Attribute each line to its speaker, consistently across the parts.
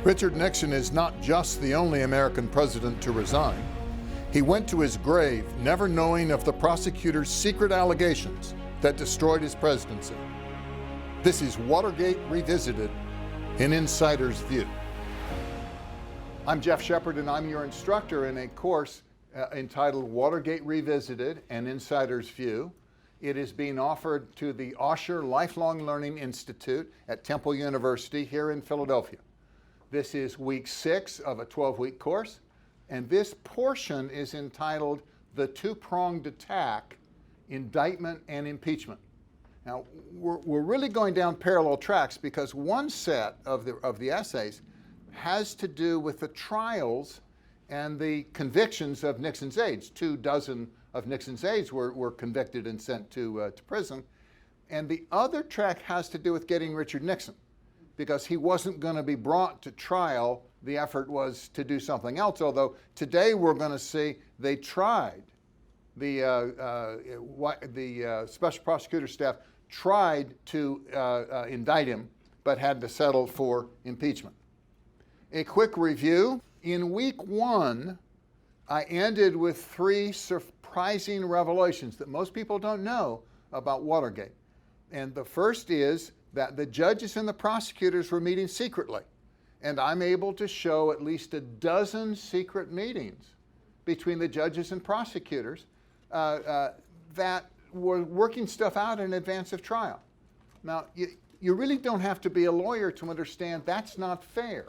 Speaker 1: Richard Nixon is not just the only American president to resign. He went to his grave never knowing of the prosecutor's secret allegations that destroyed his presidency. This is Watergate Revisited, an insider's view. I'm Jeff Shepard, and I'm your instructor in a course entitled Watergate Revisited, an Insider's View. It is being offered to the Osher Lifelong Learning Institute at Temple University here in Philadelphia. This is week 6 of a 12-week course, and this portion is entitled The Two-Pronged Attack, Indictment and Impeachment. Now, we're really going down parallel tracks because one set of the essays has to do with the trials and the convictions of Nixon's aides. 24 of Nixon's aides were convicted and sent to prison. And the other track has to do with getting Richard Nixon, because he wasn't going to be brought to trial. The effort was to do something else, although today we're going to see they tried. The special prosecutor staff tried to indict him, but had to settle for impeachment. A quick review. In week 1, I ended with 3 surprising revelations that most people don't know about Watergate. And the first is that the judges and the prosecutors were meeting secretly. And I'm able to show at least a dozen secret meetings between the judges and prosecutors that were working stuff out in advance of trial. Now, you really don't have to be a lawyer to understand that's not fair.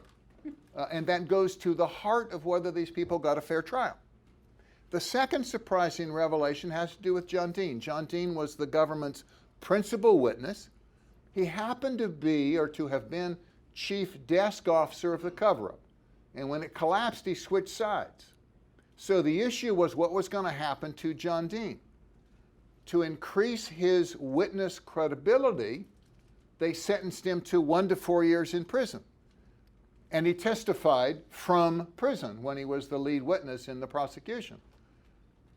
Speaker 1: And that goes to the heart of whether these people got a fair trial. The second surprising revelation has to do with John Dean. John Dean was the government's principal witness. He happened to be, or to have been, chief desk officer of the cover-up. And when it collapsed, he switched sides. So the issue was what was going to happen to John Dean. To increase his witness credibility, they sentenced him to 1 to 4 years in prison. And he testified from prison when he was the lead witness in the prosecution.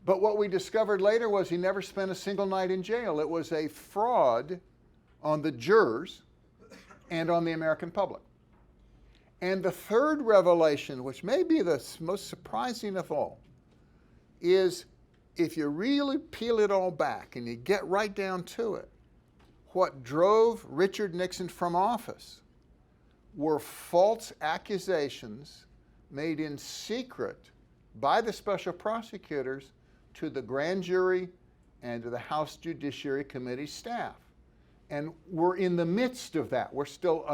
Speaker 1: But what we discovered later was he never spent a single night in jail. It was a fraud on the jurors and on the American public. And the third revelation, which may be the most surprising of all, is if you really peel it all back and you get right down to it, what drove Richard Nixon from office were false accusations made in secret by the special prosecutors to the grand jury and to the House Judiciary Committee staff. And we're in the midst of that. We're still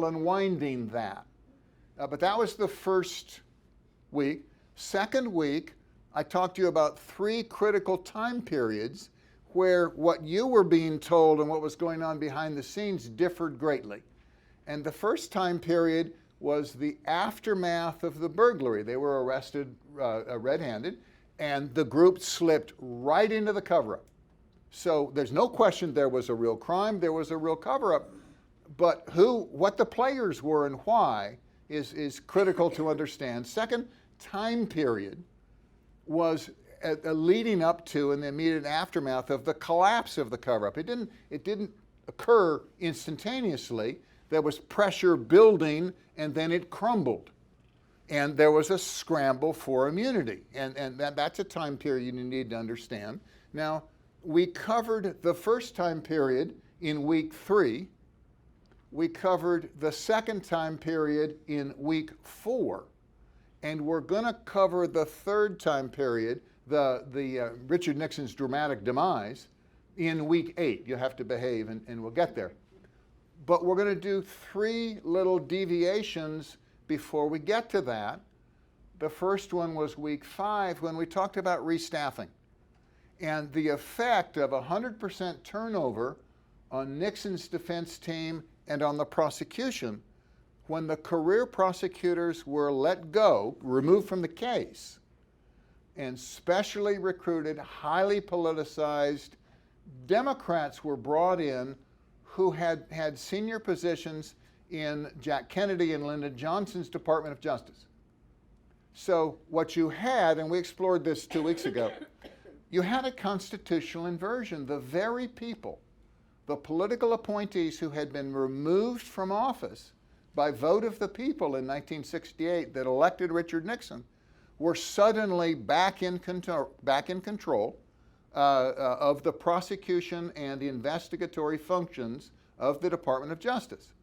Speaker 1: unwinding that. But that was the first week. Second week, I talked to you about 3 critical time periods where what you were being told and what was going on behind the scenes differed greatly. And the first time period was the aftermath of the burglary. They were arrested red-handed, and the group slipped right into the cover-up. So there's no question there was a real crime, there was a real cover-up, but what the players were and why is critical to understand. Second time period was leading up to and the immediate aftermath of the collapse of the cover-up. It didn't occur instantaneously. There was pressure building, and then it crumbled. And there was a scramble for immunity. And that's a time period you need to understand. Now, we covered the first time period in week 3. We covered the second time period in week 4. And we're going to cover the third time period, the Richard Nixon's dramatic demise, in week 8. You have to behave, and we'll get there. But we're going to do 3 little deviations before we get to that. The first one was week 5 when we talked about restaffing and the effect of 100% turnover on Nixon's defense team and on the prosecution when the career prosecutors were let go, removed from the case, and specially recruited, highly politicized Democrats were brought in who had senior positions in Jack Kennedy and Lyndon Johnson's Department of Justice. So what you had, and we explored this 2 weeks ago, you had a constitutional inversion. The very people, the political appointees who had been removed from office by vote of the people in 1968 that elected Richard Nixon were suddenly back in control of the prosecution and the investigatory functions of the Department of Justice.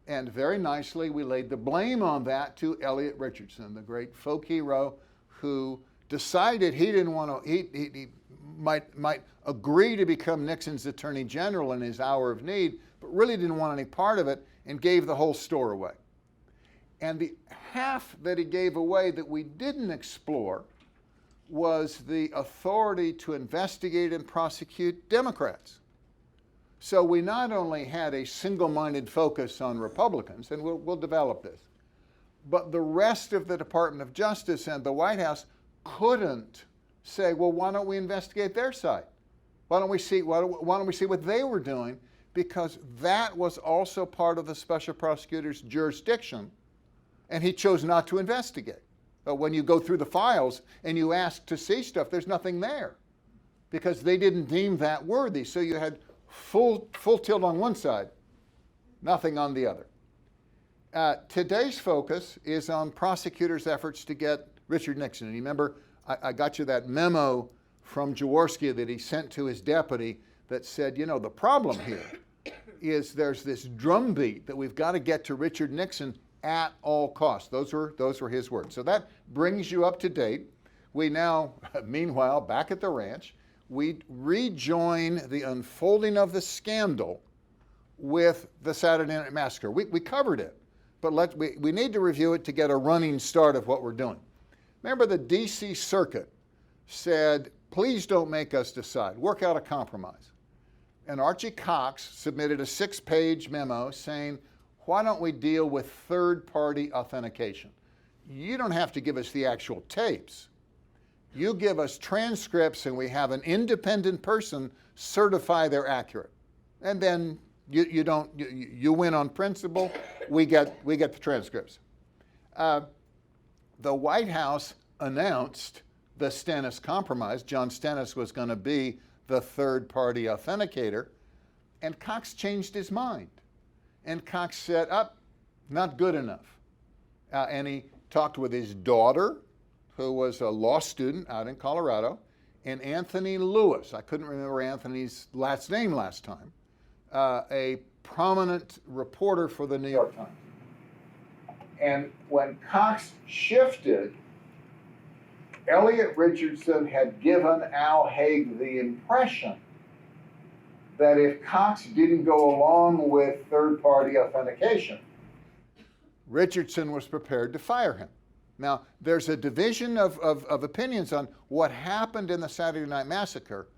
Speaker 1: And very nicely, we laid the blame on that to Elliot Richardson, the great folk hero who decided he didn't want to, he might agree to become Nixon's Attorney General in his hour of need, but really didn't want any part of it and gave the whole store away. And the half that he gave away that we didn't explore was the authority to investigate and prosecute Democrats. So we not only had a single-minded focus on Republicans, and we'll develop this, but the rest of the Department of Justice and the White House couldn't say, well, why don't we investigate their side? Why don't we see what they were doing? Because that was also part of the special prosecutor's jurisdiction, and he chose not to investigate. But when you go through the files and you ask to see stuff, there's nothing there because they didn't deem that worthy. So you had full tilt on one side, nothing on the other. Today's focus is on prosecutors' efforts to get Richard Nixon. And you remember, I got you that memo from Jaworski that he sent to his deputy that said, you know, the problem here is there's this drumbeat that we've got to get to Richard Nixon at all costs. Those were his words. So that brings you up to date. We now, meanwhile, back at the ranch, we rejoin the unfolding of the scandal with the Saturday Night Massacre. We covered it, but we need to review it to get a running start of what we're doing. Remember, the D.C. Circuit said, please don't make us decide. Work out a compromise. And Archie Cox submitted a 6-page memo saying, why don't we deal with third-party authentication? You don't have to give us the actual tapes. You give us transcripts and we have an independent person certify they're accurate. And then you win on principle, we get the transcripts. The White House announced the Stennis Compromise. John Stennis was going to be the third-party authenticator, and Cox changed his mind. And Cox said, not good enough. And he talked with his daughter, who was a law student out in Colorado, and Anthony Lewis. I couldn't remember Anthony's last name last time. A prominent reporter for the New York Times. And when Cox shifted, Elliot Richardson had given Al Haig the impression that if Cox didn't go along with third-party authentication, Richardson was prepared to fire him. Now, there's a division of opinions on what happened in the Saturday Night Massacre.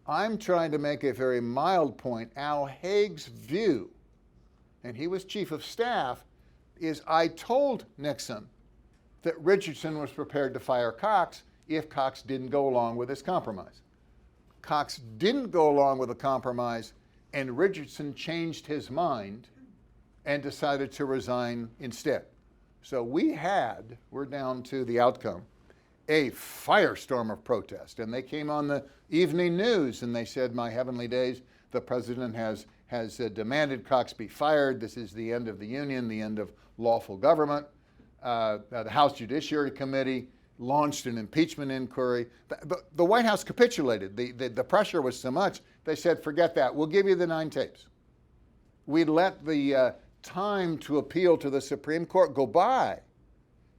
Speaker 1: I'm trying to make a very mild point. Al Haig's view, and he was chief of staff, is I told Nixon that Richardson was prepared to fire Cox if Cox didn't go along with his compromise. Cox didn't go along with the compromise, and Richardson changed his mind and decided to resign instead. So we're down to the outcome, a firestorm of protest. And they came on the evening news and they said, my heavenly days, the president has demanded Cox be fired. This is the end of the Union, the end of lawful government. The House Judiciary Committee launched an impeachment inquiry. The White House capitulated. The pressure was so much, they said, forget that. We'll give you the 9 tapes. We let the time to appeal to the Supreme Court go by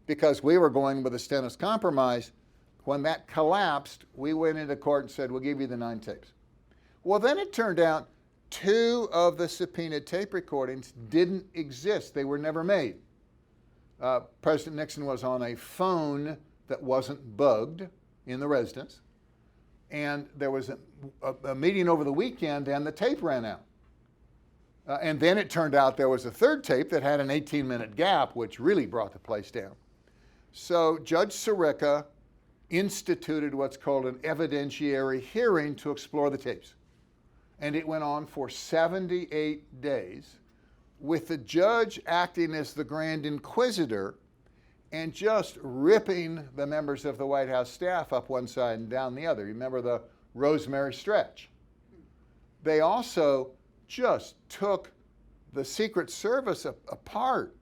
Speaker 1: because we were going with the Stennis Compromise. When that collapsed, we went into court and said, we'll give you the 9 tapes. Well, then it turned out 2 of the subpoenaed tape recordings didn't exist. They were never made. President Nixon was on a phone that wasn't bugged in the residence, and there was a meeting over the weekend and the tape ran out. And then it turned out there was a 3rd tape that had an 18-minute gap, which really brought the place down. So Judge Sirica instituted what's called an evidentiary hearing to explore the tapes. And it went on for 78 days with the judge acting as the Grand Inquisitor and just ripping the members of the White House staff up one side and down the other. Remember the Rosemary Stretch. They also just took the Secret Service apart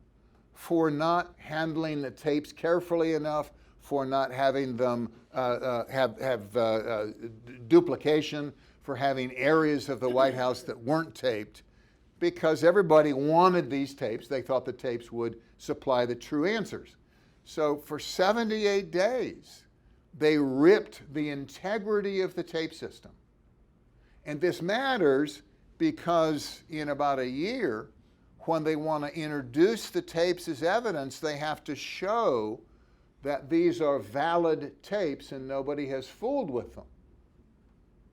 Speaker 1: for not handling the tapes carefully enough, for not having them have duplication, for having areas of the White House that weren't taped, because everybody wanted these tapes. They thought the tapes would supply the true answers. So for 78 days, they ripped the integrity of the tape system. And this matters because in about a year, when they want to introduce the tapes as evidence, they have to show that these are valid tapes and nobody has fooled with them.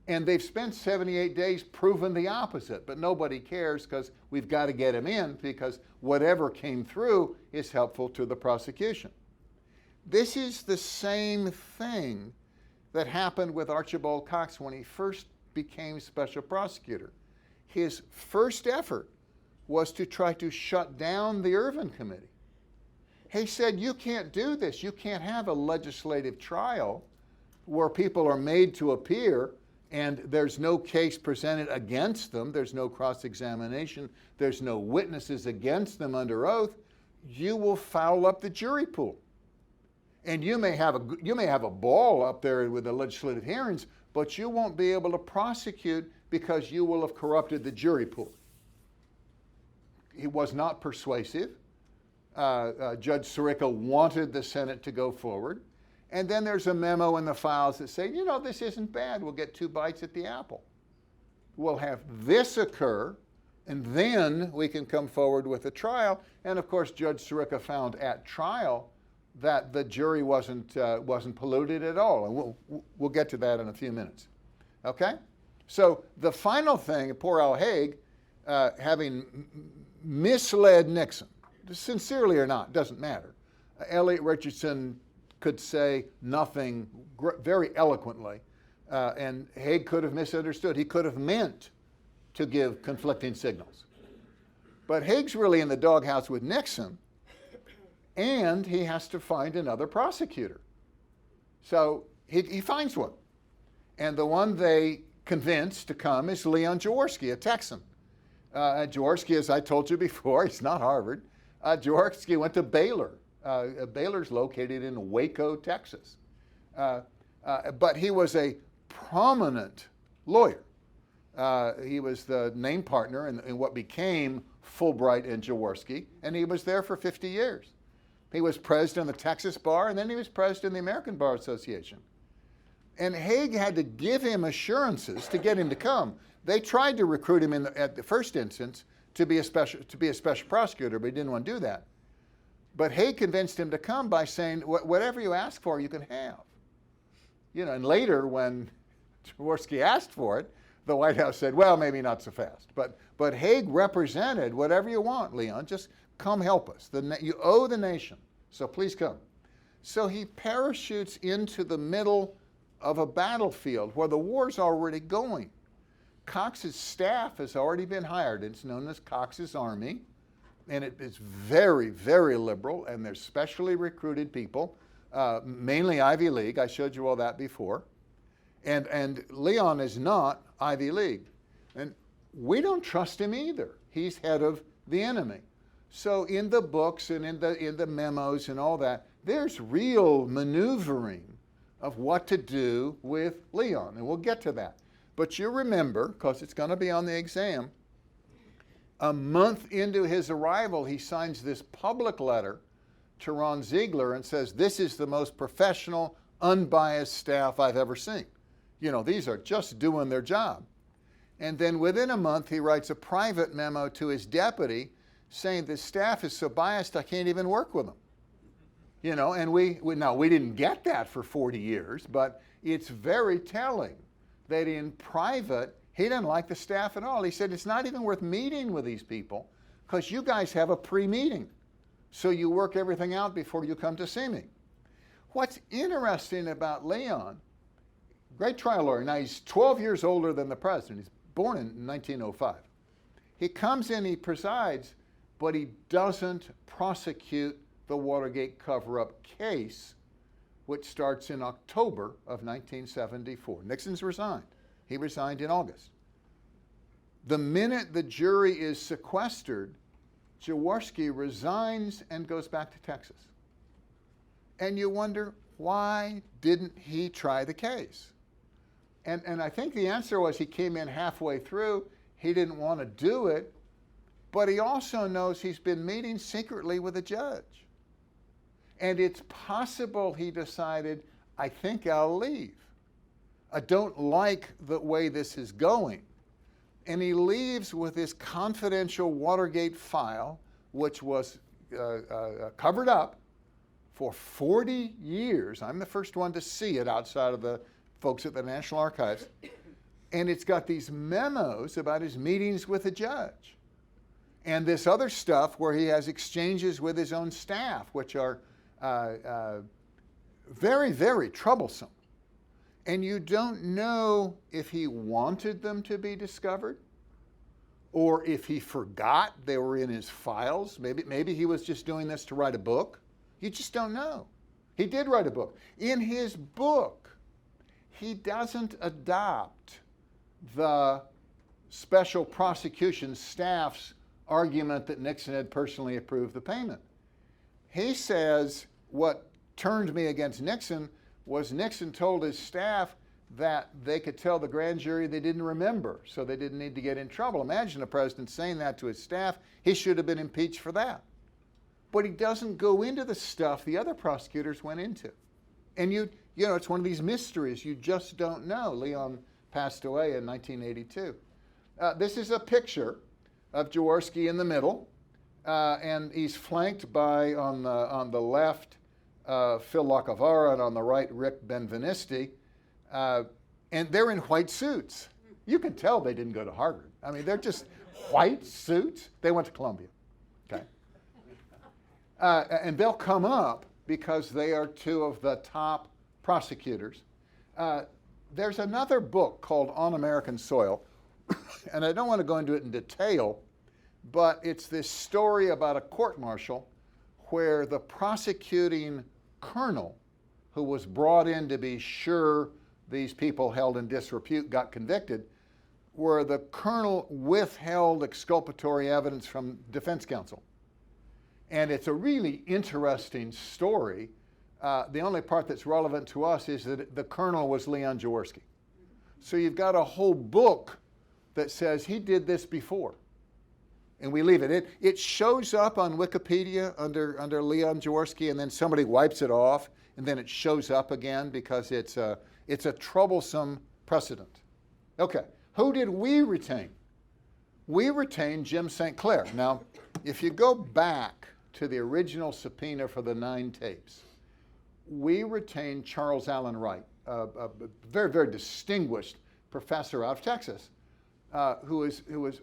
Speaker 1: And they've spent 78 days proving the opposite, but nobody cares because we've got to get them in because whatever came through is helpful to the prosecution. This is the same thing that happened with Archibald Cox when he first became special prosecutor. His first effort was to try to shut down the Ervin Committee. He said, you can't do this. You can't have a legislative trial where people are made to appear and there's no case presented against them. There's no cross-examination. There's no witnesses against them under oath. You will foul up the jury pool. And you may have a ball up there with the legislative hearings, but you won't be able to prosecute because you will have corrupted the jury pool. He was not persuasive. Judge Sirica wanted the Senate to go forward. And then there's a memo in the files that say, you know, this isn't bad. We'll get 2 bites at the apple. We'll have this occur, and then we can come forward with a trial. And of course, Judge Sirica found at trial that the jury wasn't polluted at all. And we'll get to that in a few minutes. Okay? So the final thing, poor Al Haig, having misled Nixon, sincerely or not, doesn't matter. Elliot Richardson could say nothing very eloquently, and Haig could have misunderstood. He could have meant to give conflicting signals. But Haig's really in the doghouse with Nixon, and he has to find another prosecutor. So he finds one. And the one they convinced to come is Leon Jaworski, a Texan. Jaworski, as I told you before, he's not Harvard. Jaworski went to Baylor. Baylor's located in Waco, Texas. But he was a prominent lawyer. He was the name partner in what became Fulbright and Jaworski, and he was there for 50 years. He was president of the Texas Bar, and then he was president of the American Bar Association. And Haig had to give him assurances to get him to come. They tried to recruit him at the first instance to be a special prosecutor, but he didn't want to do that. But Haig convinced him to come by saying, whatever you ask for, you can have. You know, and later when Jaworski asked for it, the White House said, well, maybe not so fast. But Haig represented, whatever you want, Leon, just come help us. You owe the nation, so please come. So he parachutes into the middle of a battlefield where the war's already going. Cox's staff has already been hired. It's known as Cox's Army, and it is very, very liberal, and they're specially recruited people, mainly Ivy League. I showed you all that before. And Leon is not Ivy League. And we don't trust him either. He's head of the enemy. So in the books and in the memos and all that, there's real maneuvering of what to do with Leon, and we'll get to that. But you remember, because it's going to be on the exam, a month into his arrival, he signs this public letter to Ron Ziegler and says, this is the most professional, unbiased staff I've ever seen. You know, these are just doing their job. And then within a month, he writes a private memo to his deputy saying the staff is so biased I can't even work with them. You know, and we didn't get that for 40 years, but it's very telling that in private, he didn't like the staff at all. He said, it's not even worth meeting with these people because you guys have a pre-meeting. So you work everything out before you come to see me. What's interesting about Leon, great trial lawyer. Now he's 12 years older than the president. He's born in 1905. He comes in, he presides, but he doesn't prosecute the Watergate cover-up case, which starts in October of 1974. Nixon's resigned. He resigned in August. The minute the jury is sequestered, Jaworski resigns and goes back to Texas. And you wonder, why didn't he try the case? And I think the answer was he came in halfway through, he didn't want to do it, but he also knows he's been meeting secretly with a judge. And it's possible he decided, I think I'll leave. I don't like the way this is going. And he leaves with this confidential Watergate file, which was covered up for 40 years. I'm the first one to see it outside of the folks at the National Archives. And it's got these memos about his meetings with the judge. And this other stuff where he has exchanges with his own staff, which are very, very troublesome. And you don't know if he wanted them to be discovered or if he forgot they were in his files. Maybe he was just doing this to write a book. You just don't know. He did write a book. In his book, he doesn't adopt the special prosecution staff's argument that Nixon had personally approved the payment. He says what turned me against Nixon was Nixon told his staff that they could tell the grand jury they didn't remember, so they didn't need to get in trouble. Imagine a president saying that to his staff. He should have been impeached for that. But he doesn't go into the stuff the other prosecutors went into. And you know, it's one of these mysteries. You just don't know. Leon passed away in 1982. This is a picture of Jaworski in the middle, and he's flanked by, on the left, Phil Lacavara, and on the right, Rick Benvenisti, and they're in white suits. You can tell they didn't go to Harvard. I mean, they're just white suits. They went to Columbia, okay? And they'll come up because they are two of the top prosecutors. There's another book called On American Soil, and I don't want to go into it in detail, but it's this story about a court-martial where the prosecuting colonel, who was brought in to be sure these people held in disrepute got convicted, where the colonel withheld exculpatory evidence from defense counsel. And it's a really interesting story. The only part that's relevant to us is that the colonel was Leon Jaworski. So you've got a whole book that says he did this before. And we leave it. It shows up on Wikipedia under Leon Jaworski, and then somebody wipes it off, and then it shows up again because it's a troublesome precedent. Okay, who did we retain? We retained Jim St. Clair. Now, if you go back to the original subpoena for the 9 tapes, we retained Charles Allen Wright, a very, very distinguished professor out of Texas, who was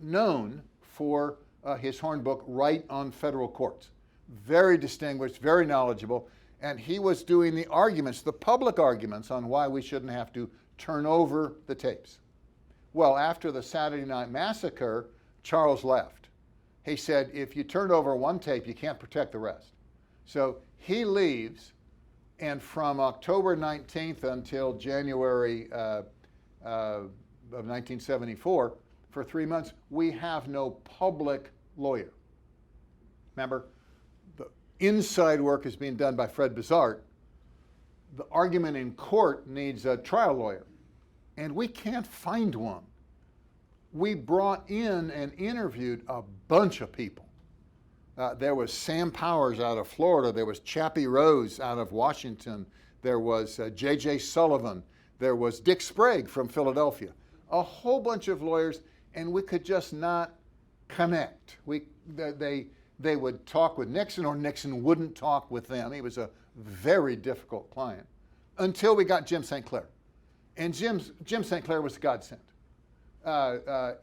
Speaker 1: known for his Horn book, Wright on Federal Courts. Very distinguished, very knowledgeable, and he was doing the arguments, the public arguments on why we shouldn't have to turn over the tapes. Well, after the Saturday Night Massacre, Charles left. He said, if you turn over one tape, you can't protect the rest. So he leaves, and from October 19th until January of 1974, for 3 months, we have no public lawyer. Remember, the inside work is being done by Fred Bizart. The argument in court needs a trial lawyer, and we can't find one. We brought in and interviewed a bunch of people. There was Sam Powers out of Florida. There was Chappie Rose out of Washington. There was J.J. Sullivan. There was Dick Sprague from Philadelphia. A whole bunch of lawyers, and we could just not connect. They would talk with Nixon, or Nixon wouldn't talk with them. He was a very difficult client until we got Jim St. Clair. And Jim St. Clair was a godsend.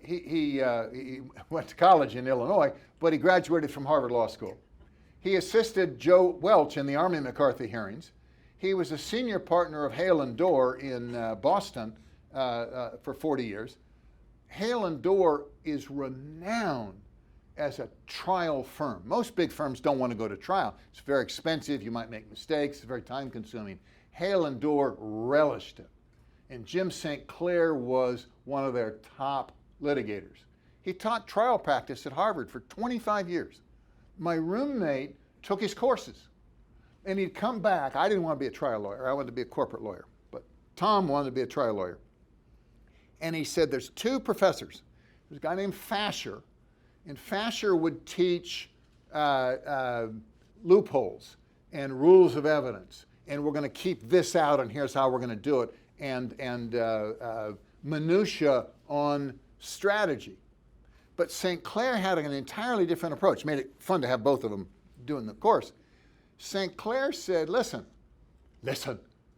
Speaker 1: He went to college in Illinois, but he graduated from Harvard Law School. He assisted Joe Welch in the Army McCarthy hearings. He was a senior partner of Hale and Dorr in Boston for 40 years. Hale and Dorr is renowned as a trial firm. Most big firms don't want to go to trial. It's very expensive. You might make mistakes. It's very time-consuming. Hale and Dorr relished it. And Jim St. Clair was one of their top litigators. He taught trial practice at Harvard for 25 years. My roommate took his courses, and he'd come back. I didn't want to be a trial lawyer. I wanted to be a corporate lawyer, but Tom wanted to be a trial lawyer. And he said, there's two professors. There's a guy named Fasher, and Fasher would teach loopholes and rules of evidence, and we're going to keep this out, and here's how we're going to do it, and minutia on strategy. But St. Clair had an entirely different approach. Made it fun to have both of them doing the course. St. Clair said, listen,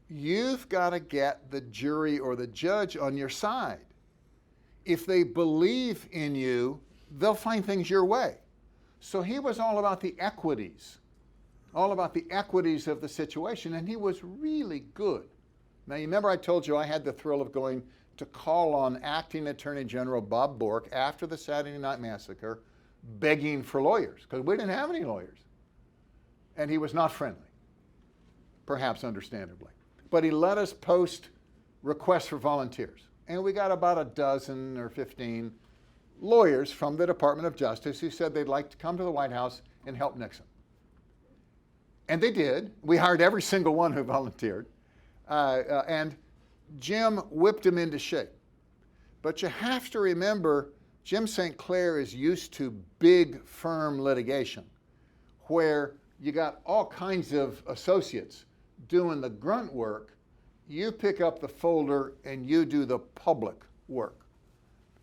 Speaker 1: you've got to get the jury or the judge on your side. If they believe in you, they'll find things your way. So he was all about the equities of the situation, and he was really good. Now, you remember I told you I had the thrill of going to call on Acting Attorney General Bob Bork after the Saturday Night Massacre, begging for lawyers, because we didn't have any lawyers. And he was not friendly, perhaps understandably. But he let us post requests for volunteers. And we got about a dozen or 15 lawyers from the Department of Justice who said they'd like to come to the White House and help Nixon. And they did. We hired every single one who volunteered. And Jim whipped him into shape. But you have to remember, Jim St. Clair is used to big firm litigation where you got all kinds of associates doing the grunt work. You pick up the folder and you do the public work.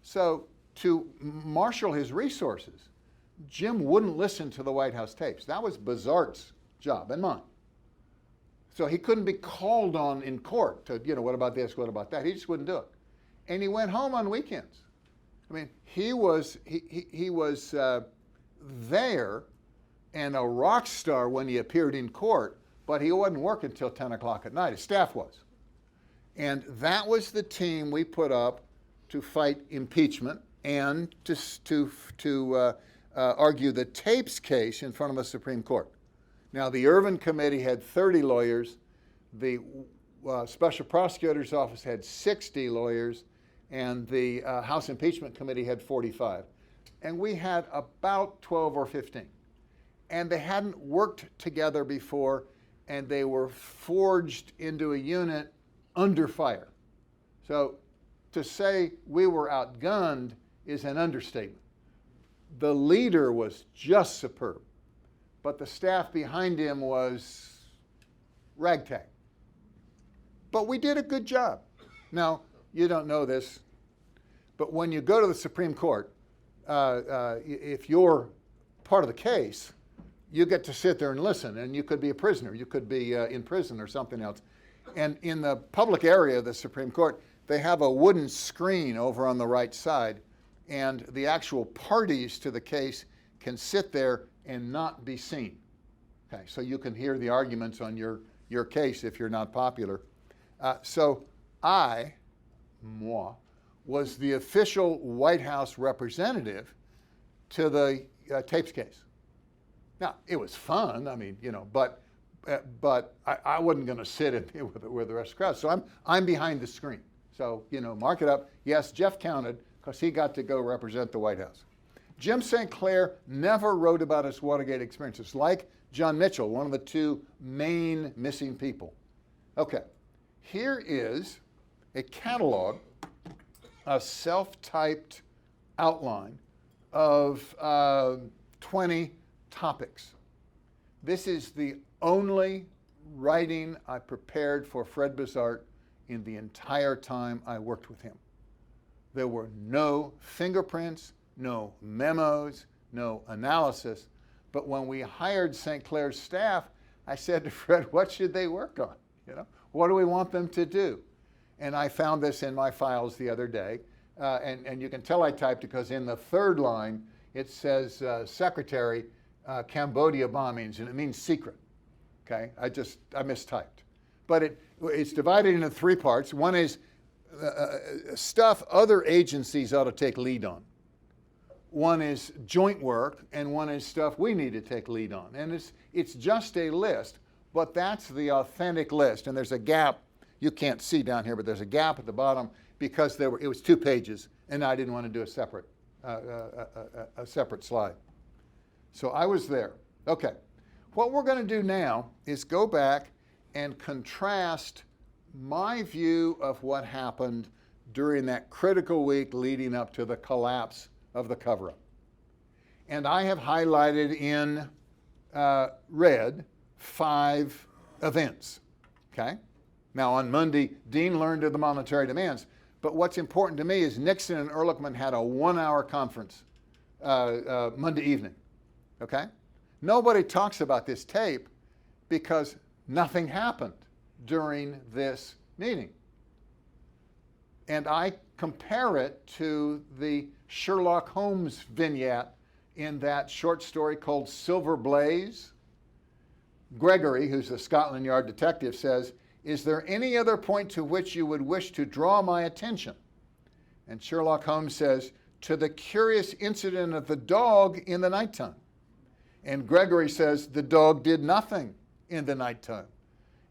Speaker 1: So to marshal his resources, Jim wouldn't listen to the White House tapes. That was Bazart's job and mine. So he couldn't be called on in court to, what about this, what about that? He just wouldn't do it. And he went home on weekends. I mean, he was there and a rock star when he appeared in court, but he wasn't working until 10 o'clock at night. His staff was. And that was the team we put up to fight impeachment and to argue the tapes case in front of the Supreme Court. Now, the Ervin Committee had 30 lawyers. The Special Prosecutor's Office had 60 lawyers, and the House Impeachment Committee had 45. And we had about 12 or 15. And they hadn't worked together before, and they were forged into a unit under fire. So to say we were outgunned is an understatement. The leader was just superb, but the staff behind him was ragtag. But we did a good job. Now, you don't know this, but when you go to the Supreme Court, if you're part of the case, you get to sit there and listen, and you could be a prisoner. You could be in prison or something else. And in the public area of the Supreme Court, they have a wooden screen over on the right side, and the actual parties to the case can sit there and not be seen. Okay, so you can hear the arguments on your case if you're not popular. So I, was the official White House representative to the tapes case. Now, it was fun, but I wasn't going to sit in with the rest of the crowd. So I'm behind the screen. So, mark it up. Yes, Jeff counted because he got to go represent the White House. Jim St. Clair never wrote about his Watergate experiences, like John Mitchell, one of the two main missing people. Okay, here is a catalog, a self-typed outline of 20 topics. This is the only writing I prepared for Fred Bazart in the entire time I worked with him. There were no fingerprints, no memos, no analysis. But when we hired St. Clair's staff, I said to Fred, what should they work on? What do we want them to do? And I found this in my files the other day. And you can tell I typed because in the third line, it says Secretary, Cambodia bombings, and it means secret. Okay, I mistyped. But it's divided into three parts. One is stuff other agencies ought to take lead on. One is joint work, and one is stuff we need to take lead on. And it's just a list, but that's the authentic list. And there's a gap. You can't see down here, but there's a gap at the bottom because it was 2 pages, and I didn't want to do a separate slide. So I was there. Okay, what we're going to do now is go back and contrast my view of what happened during that critical week leading up to the collapse of the cover-up. And I have highlighted in red 5 events, okay? Now on Monday, Dean learned of the monetary demands, but what's important to me is Nixon and Ehrlichman had a 1-hour conference Monday evening, okay? Nobody talks about this tape because nothing happened during this meeting. And I compare it to the Sherlock Holmes vignette in that short story called Silver Blaze. Gregory, who's a Scotland Yard detective, says, "Is there any other point to which you would wish to draw my attention?" And Sherlock Holmes says, "To the curious incident of the dog in the nighttime." And Gregory says, "The dog did nothing in the nighttime."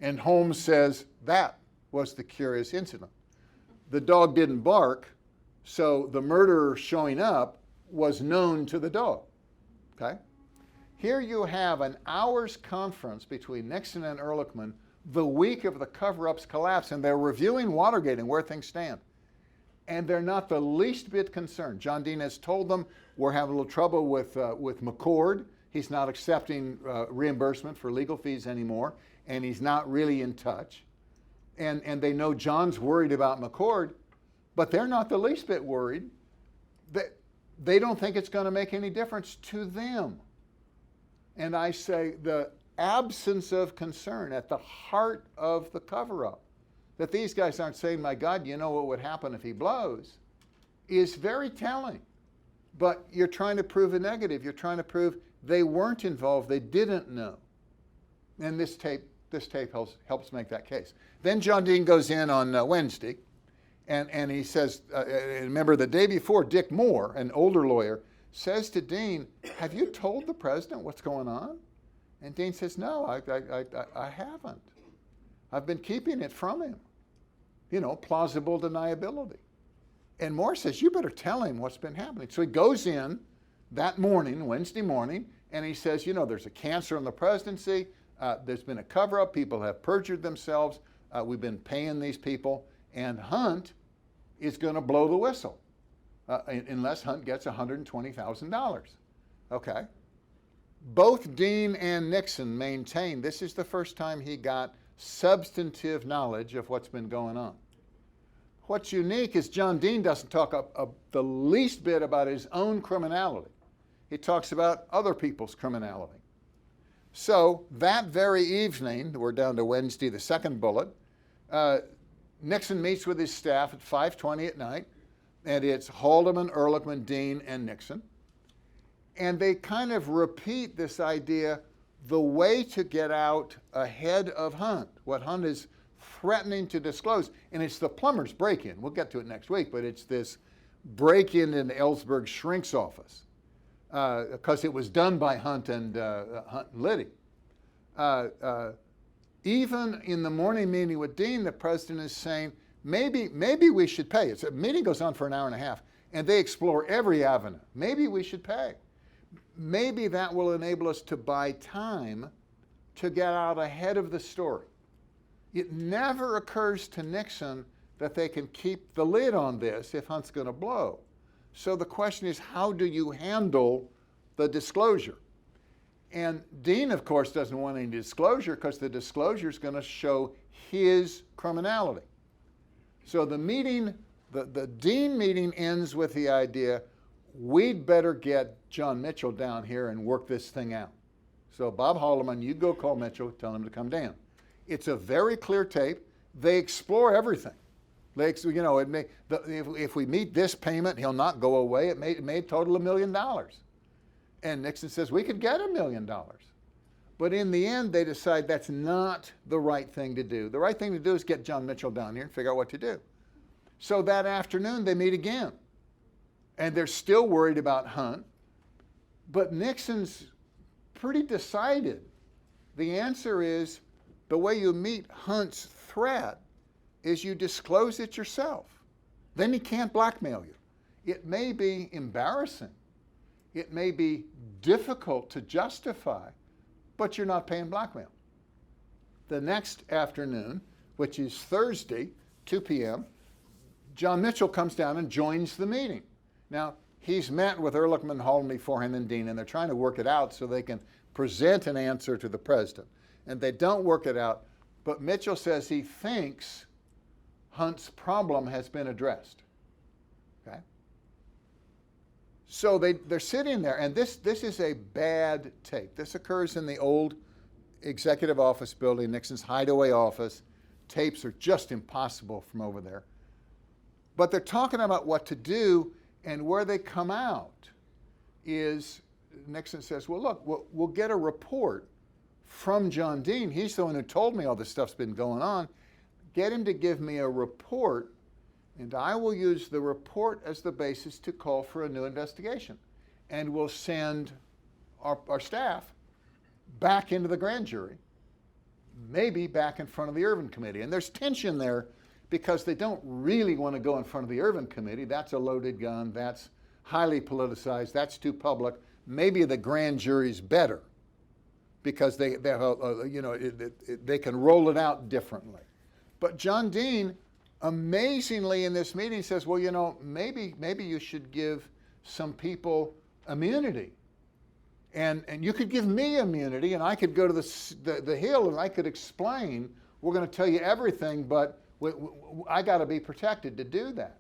Speaker 1: And Holmes says, "That was the curious incident. The dog didn't bark, so the murderer showing up was known to the dog." Okay? Here you have an hour's conference between Nixon and Ehrlichman the week of the cover-up's collapse, and they're reviewing Watergate and where things stand. And they're not the least bit concerned. John Dean has told them, we're having a little trouble with McCord. He's not accepting reimbursement for legal fees anymore, and he's not really in touch. And they know John's worried about McCord, but they're not the least bit worried. They don't think it's going to make any difference to them. And I say the absence of concern at the heart of the cover-up, that these guys aren't saying, my God, you know what would happen if he blows, is very telling. But you're trying to prove a negative. You're trying to prove they weren't involved, they didn't know. And this tape helps make that case. Then John Dean goes in on Wednesday, and he says, remember the day before, Dick Moore, an older lawyer, says to Dean, "Have you told the president what's going on?" And Dean says, "No, I haven't. I've been keeping it from him." You know, plausible deniability. And Moore says, "You better tell him what's been happening." So he goes in that morning, Wednesday morning, and he says, you know, there's a cancer in the presidency. There's been a cover-up. People have perjured themselves. We've been paying these people. And Hunt is going to blow the whistle unless Hunt gets $120,000. Okay. Both Dean and Nixon maintain this is the first time he got substantive knowledge of what's been going on. What's unique is John Dean doesn't talk the least bit about his own criminality. He talks about other people's criminality. So that very evening, we're down to Wednesday, the second bullet, Nixon meets with his staff at 5:20 at night, and it's Haldeman, Ehrlichman, Dean, and Nixon. And they kind of repeat this idea, the way to get out ahead of Hunt, what Hunt is threatening to disclose. And it's the plumber's break-in. We'll get to it next week, but it's this break-in in Ellsberg's shrink's office, because it was done by Hunt and Liddy. Even in the morning meeting with Dean, the president is saying, maybe we should pay. It's a meeting goes on for an hour and a half, and they explore every avenue. Maybe we should pay. Maybe that will enable us to buy time to get out ahead of the story. It never occurs to Nixon that they can keep the lid on this if Hunt's going to blow. So the question is, how do you handle the disclosure? And Dean, of course, doesn't want any disclosure because the disclosure is going to show his criminality. So the meeting, the Dean meeting ends with the idea, we'd better get John Mitchell down here and work this thing out. So Bob Haldeman, you go call Mitchell, tell him to come down. It's a very clear tape. They explore everything. You know, if we meet this payment, he'll not go away. It may total $1 million. And Nixon says, we could get $1 million. But in the end, they decide that's not the right thing to do. The right thing to do is get John Mitchell down here and figure out what to do. So that afternoon, they meet again. And they're still worried about Hunt. But Nixon's pretty decided. The answer is, the way you meet Hunt's threat is you disclose it yourself. Then he can't blackmail you. It may be embarrassing. It may be difficult to justify, but you're not paying blackmail. The next afternoon, which is Thursday, 2 p.m., John Mitchell comes down and joins the meeting. Now, he's met with Ehrlichman, Halden beforehand, and Dean, and they're trying to work it out so they can present an answer to the president. And they don't work it out, but Mitchell says he thinks Hunt's problem has been addressed. Okay? So they're sitting there, and this is a bad tape. This occurs in the old executive office building, Nixon's hideaway office. Tapes are just impossible from over there. But they're talking about what to do, and where they come out is Nixon says, well, look, we'll get a report from John Dean. He's the one who told me all this stuff's been going on. Get him to give me a report, and I will use the report as the basis to call for a new investigation. And we'll send our staff back into the grand jury, maybe back in front of the Irvin Committee. And there's tension there because they don't really want to go in front of the Irvin Committee. That's a loaded gun. That's highly politicized. That's too public. Maybe the grand jury's better because they can roll it out differently. But John Dean, amazingly in this meeting, says, well, maybe you should give some people immunity. And you could give me immunity, and I could go to the Hill, and I could explain, we're going to tell you everything, but I got to be protected to do that.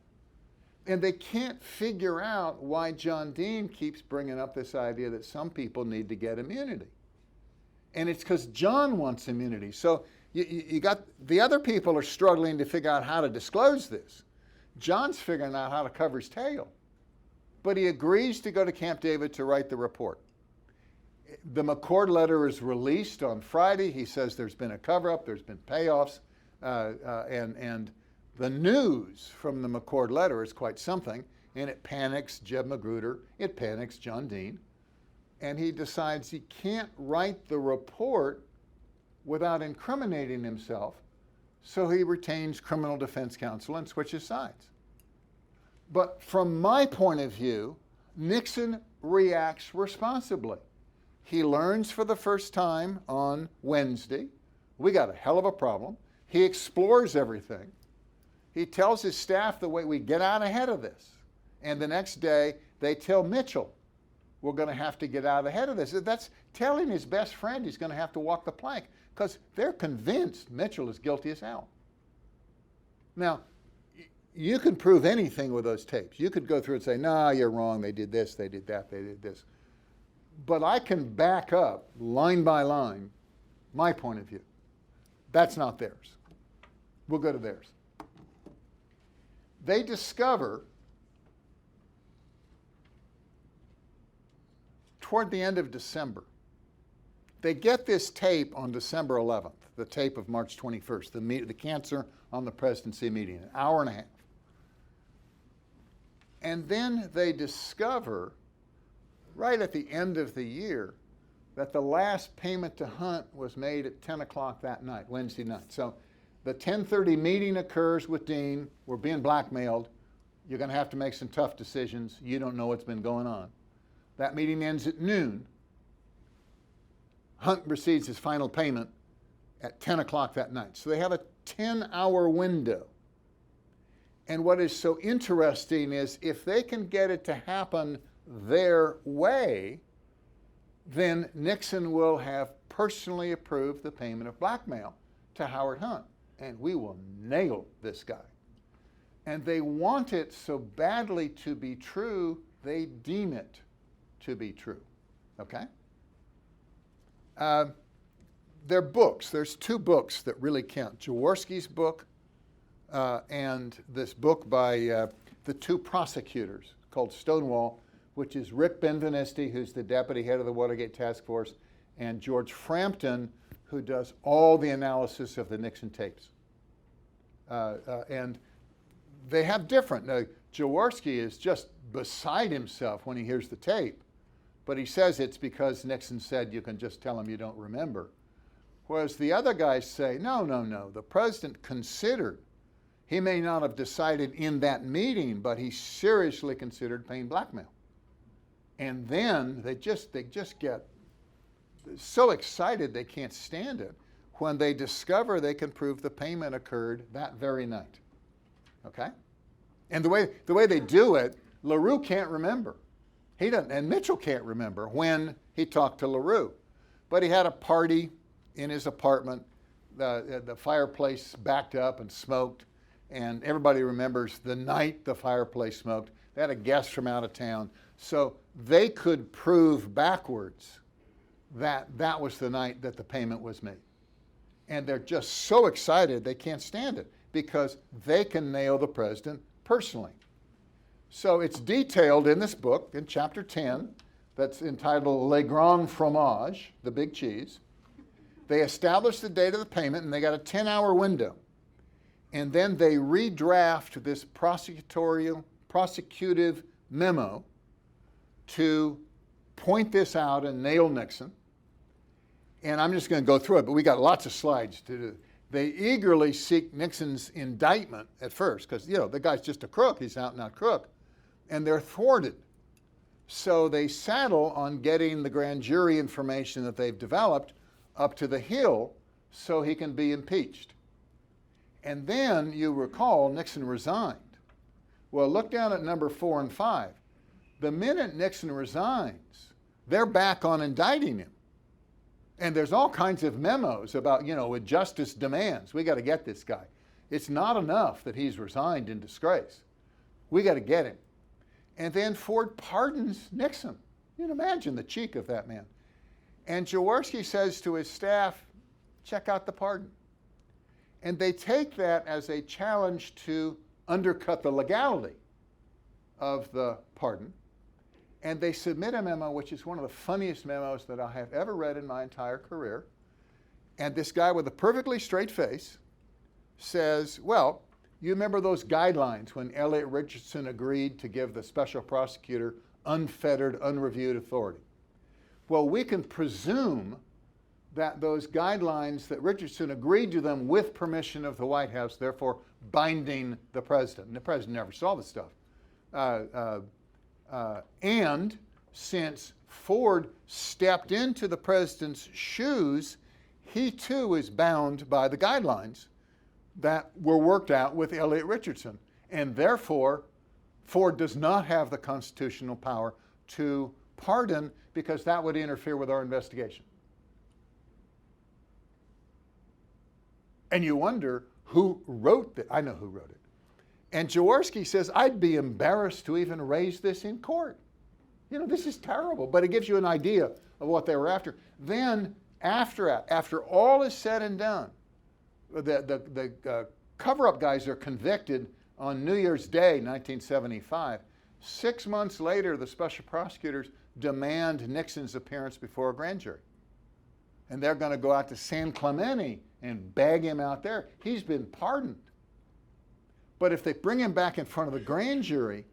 Speaker 1: And they can't figure out why John Dean keeps bringing up this idea that some people need to get immunity. And it's because John wants immunity. So you got the other people are struggling to figure out how to disclose this. John's figuring out how to cover his tail. But he agrees to go to Camp David to write the report. The McCord letter is released on Friday. He says there's been a cover-up, there's been payoffs, and the news from the McCord letter is quite something, and it panics Jeb Magruder, it panics John Dean, and he decides he can't write the report without incriminating himself, so he retains criminal defense counsel and switches sides. But from my point of view, Nixon reacts responsibly. He learns for the first time on Wednesday, we got a hell of a problem. He explores everything. He tells his staff the way we get out ahead of this. And the next day, they tell Mitchell, we're going to have to get out ahead of this. That's telling his best friend he's going to have to walk the plank because they're convinced Mitchell is guilty as hell. Now, you can prove anything with those tapes. You could go through and say, no, you're wrong. They did this, they did that, they did this. But I can back up, line by line, my point of view. That's not theirs. We'll go to theirs. They discover, toward the end of December, they get this tape on December 11th, the tape of March 21st, the cancer on the presidency meeting, an hour and a half. And then they discover, right at the end of the year, that the last payment to Hunt was made at 10 o'clock that night, Wednesday night. So the 10:30 meeting occurs with Dean. We're being blackmailed. You're going to have to make some tough decisions. You don't know what's been going on. That meeting ends at noon. Hunt receives his final payment at 10 o'clock that night. So they have a 10-hour window. And what is so interesting is if they can get it to happen their way, then Nixon will have personally approved the payment of blackmail to Howard Hunt. And we will nail this guy. And they want it so badly to be true, they deem it to be true. Okay? They're books. There's two books that really count. Jaworski's book and this book by the two prosecutors called Stonewall, which is Rick Benveniste, who's the deputy head of the Watergate Task Force, and George Frampton, who does all the analysis of the Nixon tapes. And they have different. Now, Jaworski is just beside himself when he hears the tape, but he says it's because Nixon said you can just tell him you don't remember. Whereas the other guys say, no, the president considered He may not have decided in that meeting, but he seriously considered paying blackmail. And then they just get so excited they can't stand it when they discover they can prove the payment occurred that very night. Okay? And the way they do it, LaRue can't remember. He doesn't, and Mitchell can't remember when he talked to LaRue. But he had a party in his apartment. The fireplace backed up and smoked, and everybody remembers the night the fireplace smoked. They had a guest from out of town. So they could prove backwards that that was the night that the payment was made. And they're just so excited they can't stand it because they can nail the president personally. So it's detailed in this book, in chapter 10, that's entitled Le Grand Fromage, the big cheese. They established the date of the payment, and they got a 10-hour window. And then they redraft this prosecutive memo to point this out and nail Nixon. And I'm just going to go through it, but we got lots of slides to do. They eagerly seek Nixon's indictment at first, because, the guy's just a crook. He's out and out crook. And they're thwarted. So they settle on getting the grand jury information that they've developed up to the Hill so he can be impeached. And then, you recall, Nixon resigned. Well, look down at number 4 and 5. The minute Nixon resigns, they're back on indicting him. And there's all kinds of memos about, with justice demands. We got to get this guy. It's not enough that he's resigned in disgrace. We got to get him. And then Ford pardons Nixon. You can imagine the cheek of that man. And Jaworski says to his staff, check out the pardon. And they take that as a challenge to undercut the legality of the pardon. And they submit a memo, which is one of the funniest memos that I have ever read in my entire career. And this guy with a perfectly straight face says, well, you remember those guidelines when Elliot Richardson agreed to give the special prosecutor unfettered, unreviewed authority? Well, we can presume that those guidelines, that Richardson agreed to them with permission of the White House, therefore binding the president. And the president never saw the stuff. And since Ford stepped into the president's shoes, he too is bound by the guidelines that were worked out with Elliot Richardson. And therefore, Ford does not have the constitutional power to pardon because that would interfere with our investigation. And you wonder who wrote that. I know who wrote it. And Jaworski says, I'd be embarrassed to even raise this in court. This is terrible, but it gives you an idea of what they were after. Then, after all is said and done, the cover-up guys are convicted on New Year's Day, 1975. 6 months later, the special prosecutors demand Nixon's appearance before a grand jury. And they're going to go out to San Clemente and bag him out there. He's been pardoned. But if they bring him back in front of the grand jury,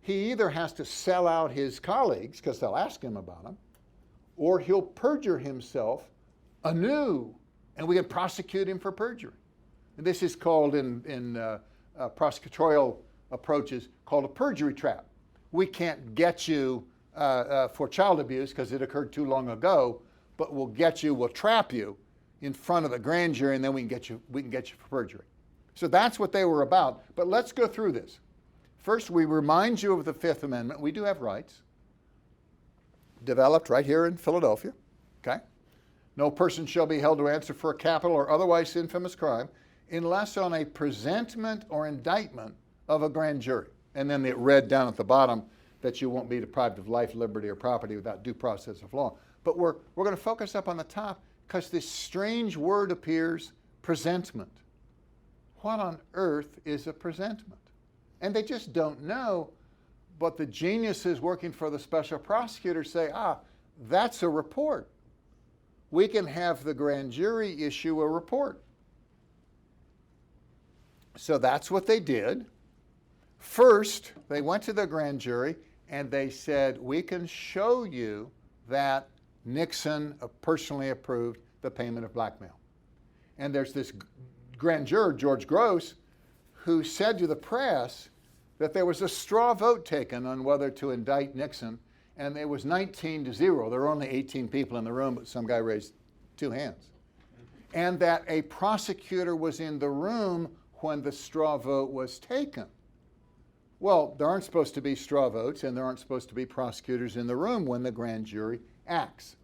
Speaker 1: he either has to sell out his colleagues, because they'll ask him about him, or he'll perjure himself anew, and we can prosecute him for perjury. And this is called in prosecutorial approaches, called a perjury trap. We can't get you for child abuse because it occurred too long ago, but we'll trap you in front of the grand jury, and then we can get you for perjury. So that's what they were about. But let's go through this. First, we remind you of the Fifth Amendment. We do have rights, developed right here in Philadelphia. Okay? No person shall be held to answer for a capital or otherwise infamous crime unless on a presentment or indictment of a grand jury. And then it read down at the bottom that you won't be deprived of life, liberty, or property without due process of law. But we're going to focus up on the top because this strange word appears, presentment. What on earth is a presentment? And they just don't know, but the geniuses working for the special prosecutor say, that's a report. We can have the grand jury issue a report. So that's what they did. First, they went to the grand jury and they said, we can show you that Nixon personally approved the payment of blackmail. And there's this grand juror, George Gross, who said to the press that there was a straw vote taken on whether to indict Nixon, and it was 19-0. There were only 18 people in the room, but some guy raised 2 hands. And that a prosecutor was in the room when the straw vote was taken. Well, there aren't supposed to be straw votes, and there aren't supposed to be prosecutors in the room when the grand jury acts.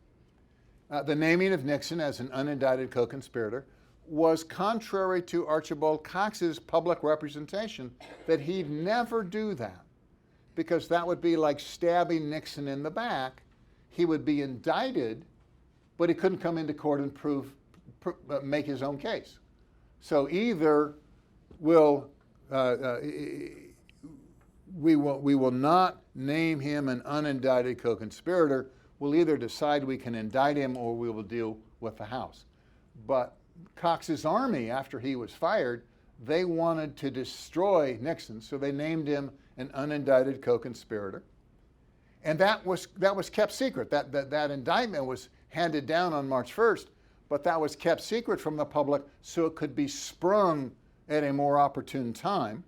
Speaker 1: The naming of Nixon as an unindicted co-conspirator was contrary to Archibald Cox's public representation that he'd never do that, because that would be like stabbing Nixon in the back. He would be indicted, but he couldn't come into court and make his own case. So either we will not name him an unindicted co-conspirator. We'll either decide we can indict him or we will deal with the House. But Cox's army, after he was fired, they wanted to destroy Nixon, so they named him an unindicted co-conspirator. And that was kept secret. That indictment was handed down on March 1st, but that was kept secret from the public so it could be sprung at a more opportune time.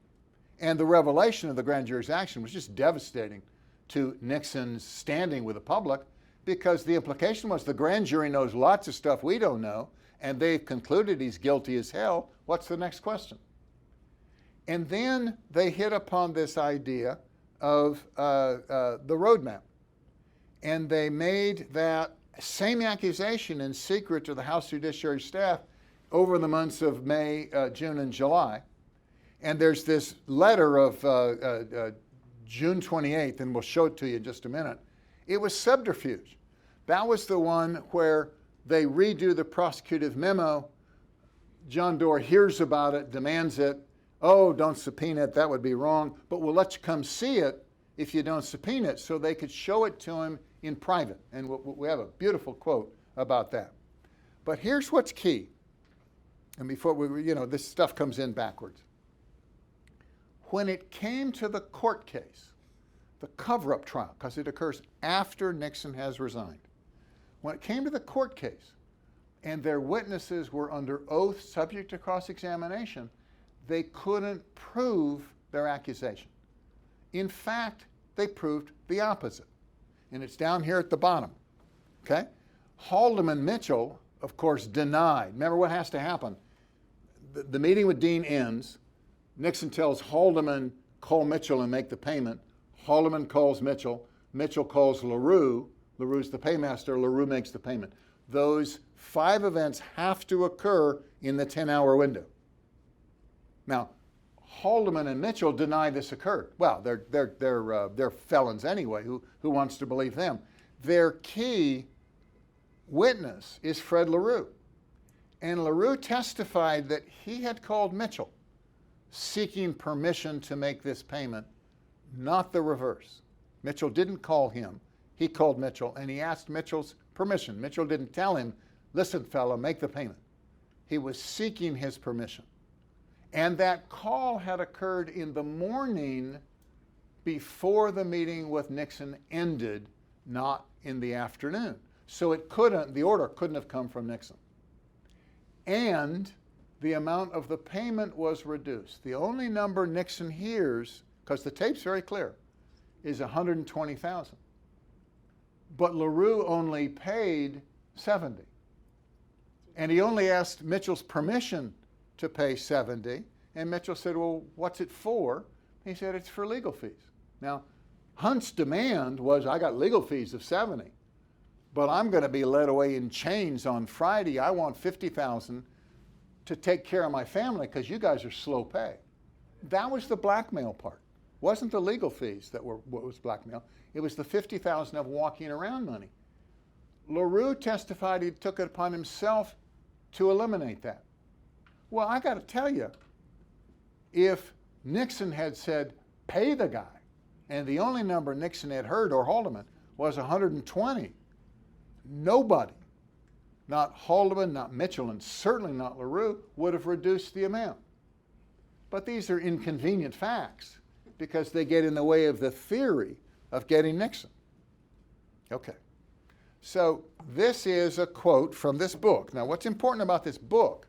Speaker 1: And the revelation of the grand jury's action was just devastating to Nixon's standing with the public, because the implication was the grand jury knows lots of stuff we don't know, and they've concluded he's guilty as hell. What's the next question? And then they hit upon this idea of the roadmap. And they made that same accusation in secret to the House Judiciary staff over the months of May, June, and July. And there's this letter of June 28th, and we'll show it to you in just a minute. It was subterfuge. That was the one where they redo the prosecutive memo. John Doerr hears about it, demands it. Oh, don't subpoena it, that would be wrong, but we'll let you come see it if you don't subpoena it, so they could show it to him in private. And we have a beautiful quote about that. But here's what's key. And before this stuff comes in backwards. When it came to the court case, the cover-up trial, because it occurs after Nixon has resigned. When it came to the court case, and their witnesses were under oath subject to cross-examination, they couldn't prove their accusation. In fact, they proved the opposite. And it's down here at the bottom, okay? Haldeman Mitchell, of course, denied. Remember what has to happen. The meeting with Dean ends. Nixon tells Haldeman, call Mitchell and make the payment. Haldeman calls Mitchell. Mitchell calls LaRue. LaRue's the paymaster. LaRue makes the payment. Those 5 events have to occur in the 10-hour window. Now, Haldeman and Mitchell deny this occurred. Well, they're felons anyway. Who wants to believe them? Their key witness is Fred LaRue. And LaRue testified that he had called Mitchell seeking permission to make this payment, not the reverse. Mitchell didn't call him. He called Mitchell, and he asked Mitchell's permission. Mitchell didn't tell him, listen, fella, make the payment. He was seeking his permission. And that call had occurred in the morning before the meeting with Nixon ended, not in the afternoon. So the order couldn't have come from Nixon. And the amount of the payment was reduced. The only number Nixon hears, because the tape's very clear, is $120,000. But LaRue only paid $70. And he only asked Mitchell's permission to pay $70. And Mitchell said, well, what's it for? He said, it's for legal fees. Now, Hunt's demand was, I got legal fees of $70, but I'm going to be led away in chains on Friday. I want $50,000 to take care of my family because you guys are slow pay. That was the blackmail part. Wasn't the legal fees that were what was blackmail. It was the $50,000 of walking around money. LaRue testified he took it upon himself to eliminate that. Well, I got to tell you, if Nixon had said, pay the guy, and the only number Nixon had heard, or Haldeman, was 120, nobody, not Haldeman, not Mitchell, and certainly not LaRue, would have reduced the amount. But these are inconvenient facts because they get in the way of the theory of getting Nixon. Okay. So this is a quote from this book. Now, what's important about this book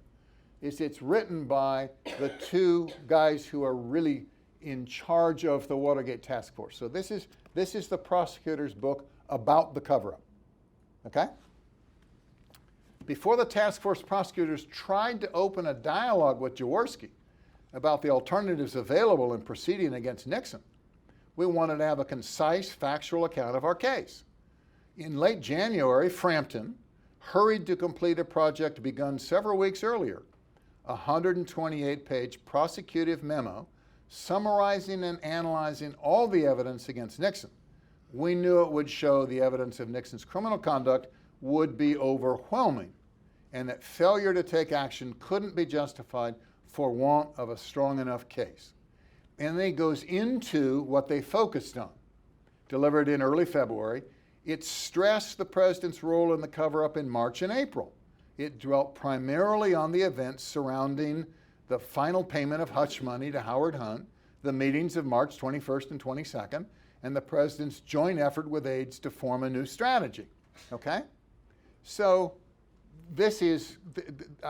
Speaker 1: is it's written by the two guys who are really in charge of the Watergate task force. So this is the prosecutor's book about the cover-up, okay? Before the task force, prosecutors tried to open a dialogue with Jaworski about the alternatives available in proceeding against Nixon. We wanted to have a concise, factual account of our case. In late January, Frampton hurried to complete a project begun several weeks earlier, a 128-page prosecutive memo summarizing and analyzing all the evidence against Nixon. We knew it would show the evidence of Nixon's criminal conduct would be overwhelming, and that failure to take action couldn't be justified for want of a strong enough case. And then it goes into what they focused on. Delivered in early February, it stressed the president's role in the cover-up in March and April. It dwelt primarily on the events surrounding the final payment of hush money to Howard Hunt, the meetings of March 21st and 22nd, and the president's joint effort with aides to form a new strategy, okay? So this is,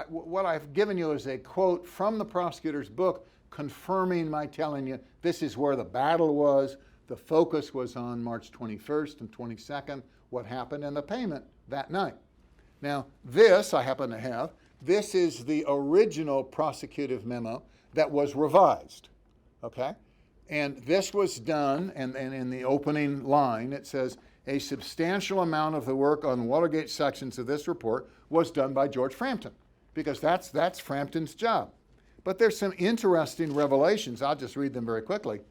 Speaker 1: what I've given you is a quote from the prosecutor's book confirming my telling you this is where the battle was. The focus was on March 21st and 22nd, what happened, and the payment that night. Now, this I happen to have. This is the original prosecutive memo that was revised, okay? And this was done, and in the opening line, it says, a substantial amount of the work on Watergate sections of this report was done by George Frampton, because that's Frampton's job. But there's some interesting revelations. I'll just read them very quickly.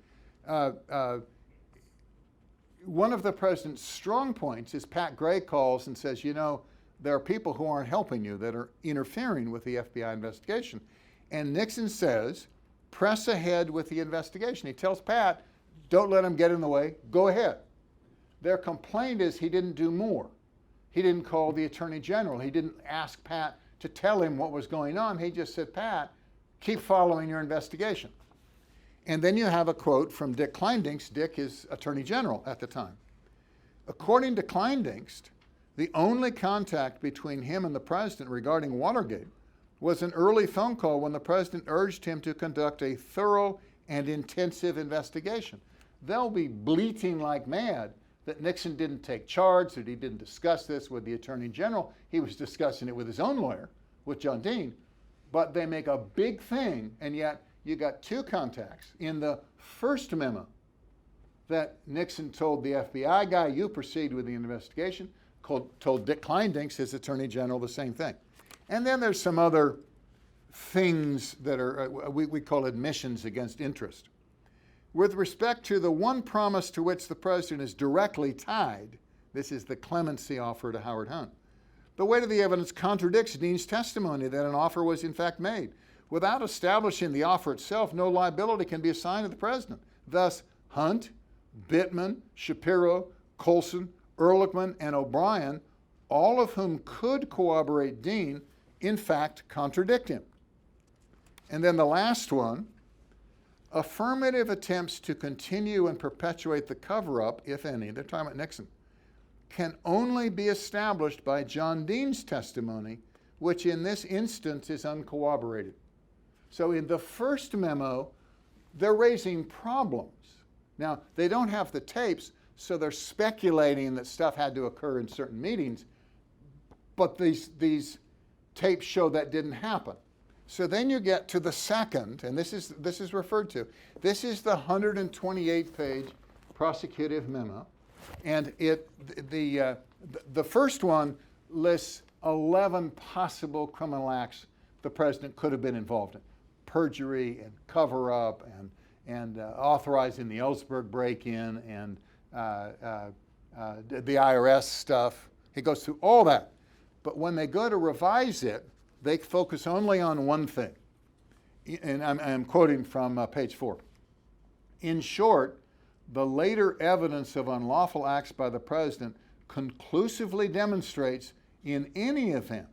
Speaker 1: One of the president's strong points is Pat Gray calls and says, you know, there are people who aren't helping you, that are interfering with the FBI investigation. And Nixon says, press ahead with the investigation. He tells Pat, don't let them get in the way, go ahead. Their complaint is he didn't do more. He didn't call the Attorney General. He didn't ask Pat to tell him what was going on. He just said, Pat, keep following your investigation. And then you have a quote from Dick Kleindingst. Dick is Attorney General at the time. According to Kleindingst, the only contact between him and the president regarding Watergate was an early phone call when the president urged him to conduct a thorough and intensive investigation. They'll be bleating like mad that Nixon didn't take charge, that he didn't discuss this with the Attorney General. He was discussing it with his own lawyer, with John Dean. But they make a big thing, and yet you got two contacts. In the first memo that Nixon told the FBI guy, you proceed with the investigation, told Dick Kleindingst, his Attorney General, the same thing. And then there's some other things that are, we call admissions against interest. With respect to the one promise to which the president is directly tied, this is the clemency offer to Howard Hunt, the weight of the evidence contradicts Dean's testimony that an offer was in fact made. Without establishing the offer itself, no liability can be assigned to the president. Thus, Hunt, Bittman, Shapiro, Colson, Ehrlichman, and O'Brien, all of whom could corroborate Dean, in fact contradict him. And then the last one, affirmative attempts to continue and perpetuate the cover-up, if any, they're talking about Nixon, can only be established by John Dean's testimony, which in this instance is uncorroborated. So in the first memo, they're raising problems. Now, they don't have the tapes, so they're speculating that stuff had to occur in certain meetings, but these tapes show that didn't happen. So then you get to the second, and this is referred to. This is the 128-page prosecutive memo, and the first one lists 11 possible criminal acts the president could have been involved in: perjury and cover-up and authorizing the Ellsberg break-in and the IRS stuff. He goes through all that. But when they go to revise it, they focus only on one thing. And I'm quoting from page 4. In short, the later evidence of unlawful acts by the president conclusively demonstrates in any event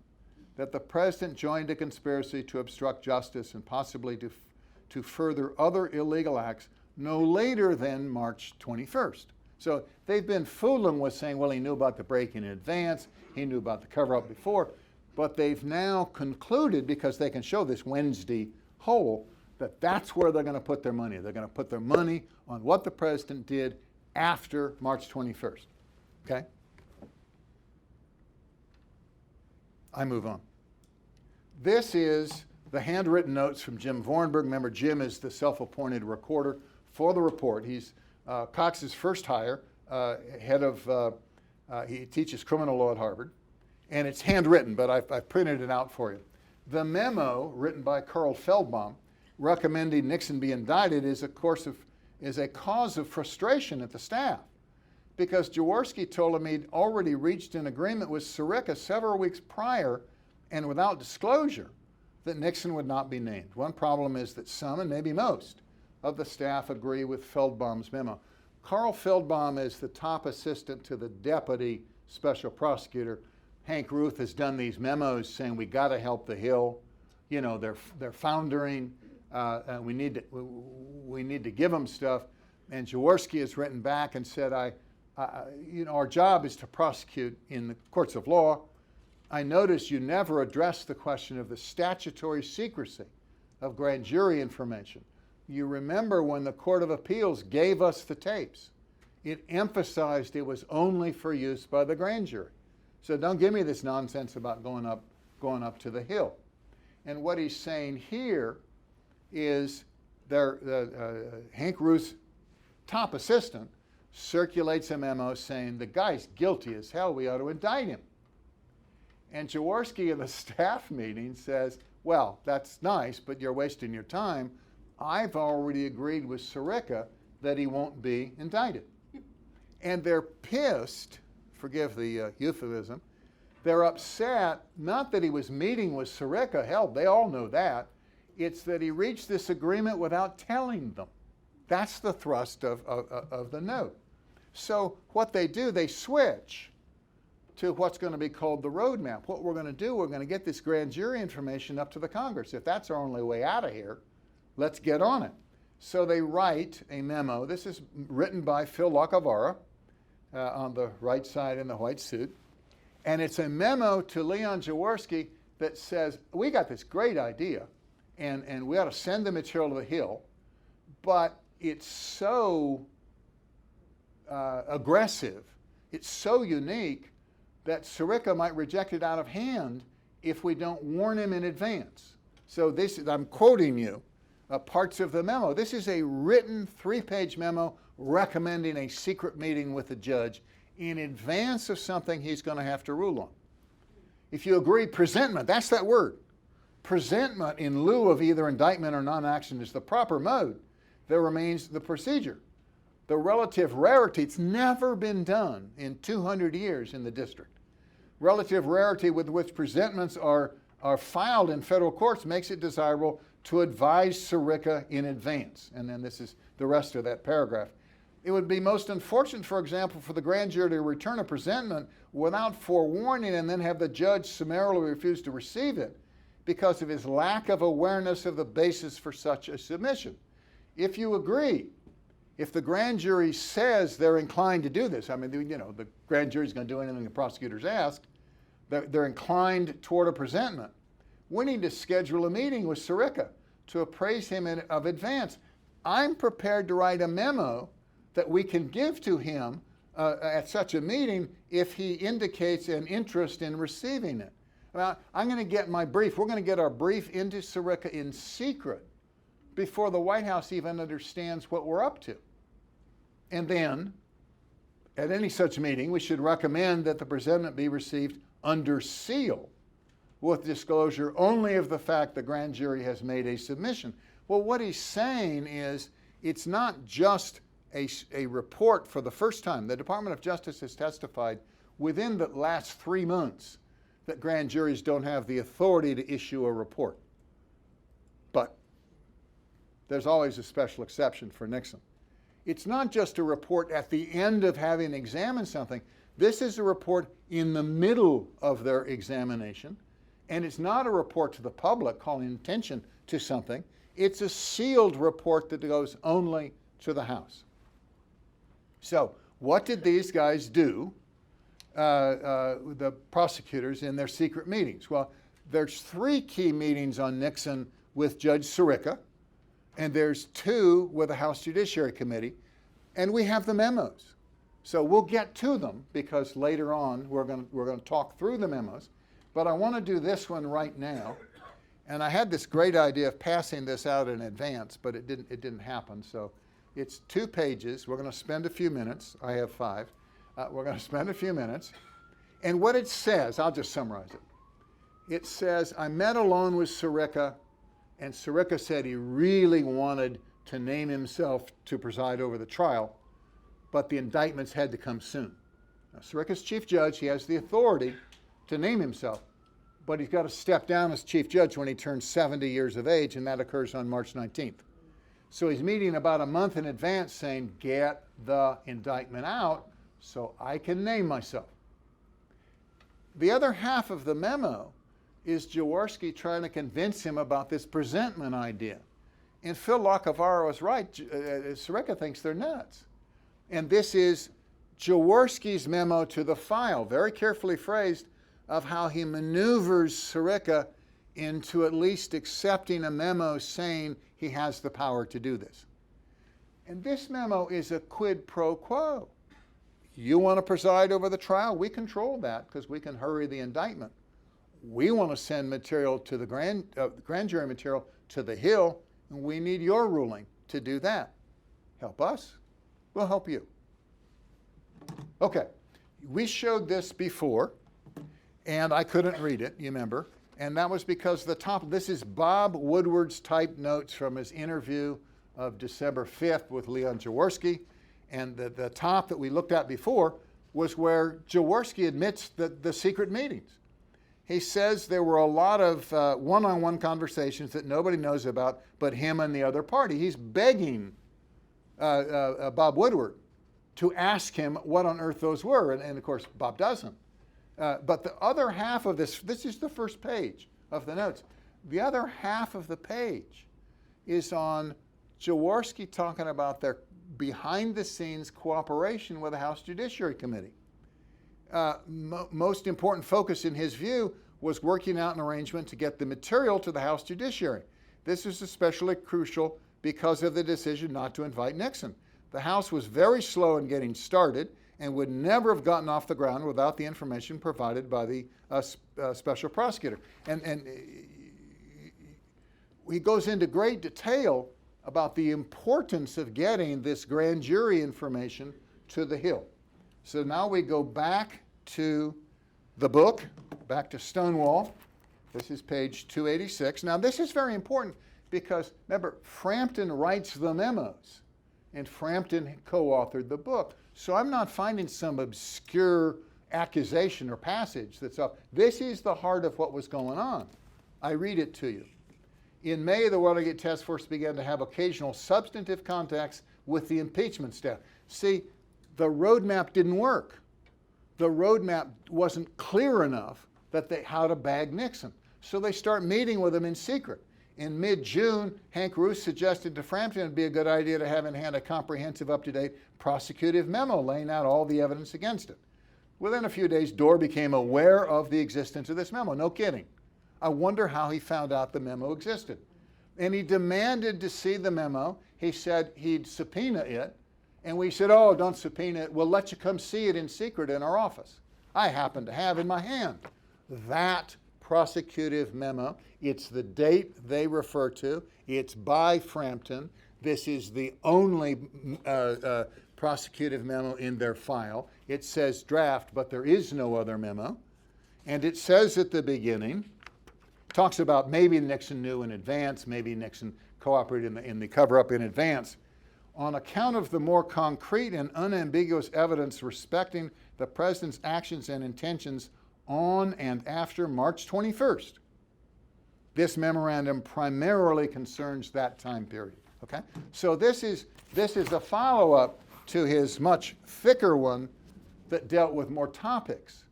Speaker 1: that the president joined a conspiracy to obstruct justice and possibly to further other illegal acts no later than March 21st. So they've been fooling with saying, well, he knew about the break-in advance, he knew about the cover-up before. But they've now concluded, because they can show this Wednesday hole, that that's where they're going to put their money. They're going to put their money on what the president did after March 21st. Okay? I move on. This is the handwritten notes from Jim Vornberg. Remember, Jim is the self-appointed recorder for the report. He's Cox's first hire, he teaches criminal law at Harvard. And it's handwritten, but I've printed it out for you. The memo written by Carl Feldbaum recommending Nixon be indicted is a cause of frustration at the staff, because Jaworski told him he'd already reached an agreement with Sirica several weeks prior and without disclosure that Nixon would not be named. One problem is that some, and maybe most, of the staff agree with Feldbaum's memo. Carl Feldbaum is the top assistant to the deputy special prosecutor. Hank Ruth has done these memos saying we got to help the Hill. You know, they're foundering. We need to give them stuff. And Jaworski has written back and said, our job is to prosecute in the courts of law. I notice you never addressed the question of the statutory secrecy of grand jury information. You remember when the Court of Appeals gave us the tapes, it emphasized it was only for use by the grand jury. So don't give me this nonsense about going up to the Hill. And what he's saying here is Hank Ruth's top assistant circulates a memo saying the guy's guilty as hell, we ought to indict him. And Jaworski in the staff meeting says, well, that's nice, but you're wasting your time. I've already agreed with Sirica that he won't be indicted. And they're pissed, forgive the euphemism, they're upset, not that he was meeting with Sirica, hell, they all know that. It's that he reached this agreement without telling them. That's the thrust of the note. So what they do, they switch to what's going to be called the roadmap. What we're going to do, we're going to get this grand jury information up to the Congress. If that's our only way out of here, let's get on it. So they write a memo. This is written by Phil Lacavara on the right side in the white suit. And it's a memo to Leon Jaworski that says, we got this great idea, and we ought to send the material to the Hill, but it's so aggressive, it's so unique, that Sirica might reject it out of hand if we don't warn him in advance. So this, I'm quoting you, parts of the memo. This is a written 3-page memo recommending a secret meeting with the judge in advance of something he's going to have to rule on. If you agree, presentment, that's that word. Presentment in lieu of either indictment or non-action is the proper mode. There remains the procedure. The relative rarity, it's never been done in 200 years in the district. Relative rarity with which presentments are filed in federal courts makes it desirable to advise Sirica in advance. And then this is the rest of that paragraph. It would be most unfortunate, for example, for the grand jury to return a presentment without forewarning and then have the judge summarily refuse to receive it because of his lack of awareness of the basis for such a submission. If you agree, if the grand jury says they're inclined to do this, I mean, you know, the grand jury's going to do anything the prosecutors ask, they're inclined toward a presentment, we need to schedule a meeting with Sirica to appraise him of advance. I'm prepared to write a memo that we can give to him at such a meeting if he indicates an interest in receiving it. Well, I'm going to get my brief. We're going to get our brief into Sirica in secret before the White House even understands what we're up to. And then, at any such meeting, we should recommend that the presentment be received under seal with disclosure only of the fact the grand jury has made a submission. Well, what he's saying is it's not just a report for the first time. The Department of Justice has testified within the last 3 months that grand juries don't have the authority to issue a report. But there's always a special exception for Nixon. It's not just a report at the end of having examined something. This is a report in the middle of their examination, and it's not a report to the public calling attention to something. It's a sealed report that goes only to the House. So what did these guys do? the prosecutors in their secret meetings. Well, there's 3 key meetings on Nixon with Judge Sirica, and there's 2 with the House Judiciary Committee, and we have the memos. So we'll get to them because later on we're going to talk through the memos. But I want to do this one right now. And I had this great idea of passing this out in advance, but it didn't happen. So it's 2 pages. We're going to spend a few minutes. I have 5. We're going to spend a few minutes. And what it says, I'll just summarize it. It says, I met alone with Sirica, and Sirica said he really wanted to name himself to preside over the trial, but the indictments had to come soon. Now, Sirica's chief judge. He has the authority to name himself, but he's got to step down as chief judge when he turns 70 years of age, and that occurs on March 19th. So he's meeting about a month in advance saying, get the indictment out so I can name myself. The other half of the memo is Jaworski trying to convince him about this presentment idea. And Phil Locavaro is right. Sirica thinks they're nuts. And this is Jaworski's memo to the file, very carefully phrased, of how he maneuvers Sirica into at least accepting a memo saying he has the power to do this. And this memo is a quid pro quo. You want to preside over the trial? We control that because we can hurry the indictment. We want to send material to the grand jury material to the Hill, and we need your ruling to do that. Help us, we'll help you. Okay, we showed this before, and I couldn't read it, you remember, and that was because the top, this is Bob Woodward's typed notes from his interview of December 5th with Leon Jaworski, and the top that we looked at before was where Jaworski admits the secret meetings. He says there were a lot of one-on-one conversations that nobody knows about but him and the other party. He's begging Bob Woodward to ask him what on earth those were, and of course Bob doesn't. But the other half of this is the first page of the notes. The other half of the page is on Jaworski talking about their behind-the-scenes cooperation with the House Judiciary Committee. Most important focus in his view was working out an arrangement to get the material to the House Judiciary. This is especially crucial because of the decision not to invite Nixon. The House was very slow in getting started and would never have gotten off the ground without the information provided by the special prosecutor. And he goes into great detail about the importance of getting this grand jury information to the Hill. So now we go back to the book, back to Stonewall. This is page 286. Now this is very important because, remember, Frampton writes the memos, and Frampton co-authored the book. So I'm not finding some obscure accusation or passage that's up. This is the heart of what was going on. I read it to you. In May, the Watergate Task Force began to have occasional substantive contacts with the impeachment staff. See, the roadmap didn't work. The roadmap wasn't clear enough that how to bag Nixon. So they start meeting with him in secret. In mid-June, Hank Roos suggested to Frampton it'd be a good idea to have in hand a comprehensive, up-to-date prosecutive memo laying out all the evidence against it. Within a few days, Dorr became aware of the existence of this memo. No kidding. I wonder how he found out the memo existed. And he demanded to see the memo. He said he'd subpoena it. And we said, oh, don't subpoena it. We'll let you come see it in secret in our office. I happen to have in my hand that prosecutive memo. It's the date they refer to. It's by Frampton. This is the only prosecutive memo in their file. It says draft, but there is no other memo. And it says at the beginning, talks about maybe Nixon knew in advance, maybe Nixon cooperated in the cover-up in advance. On account of the more concrete and unambiguous evidence respecting the president's actions and intentions on and after March 21st, this memorandum primarily concerns that time period. Okay? So this is a follow-up to his much thicker one that dealt with more topics.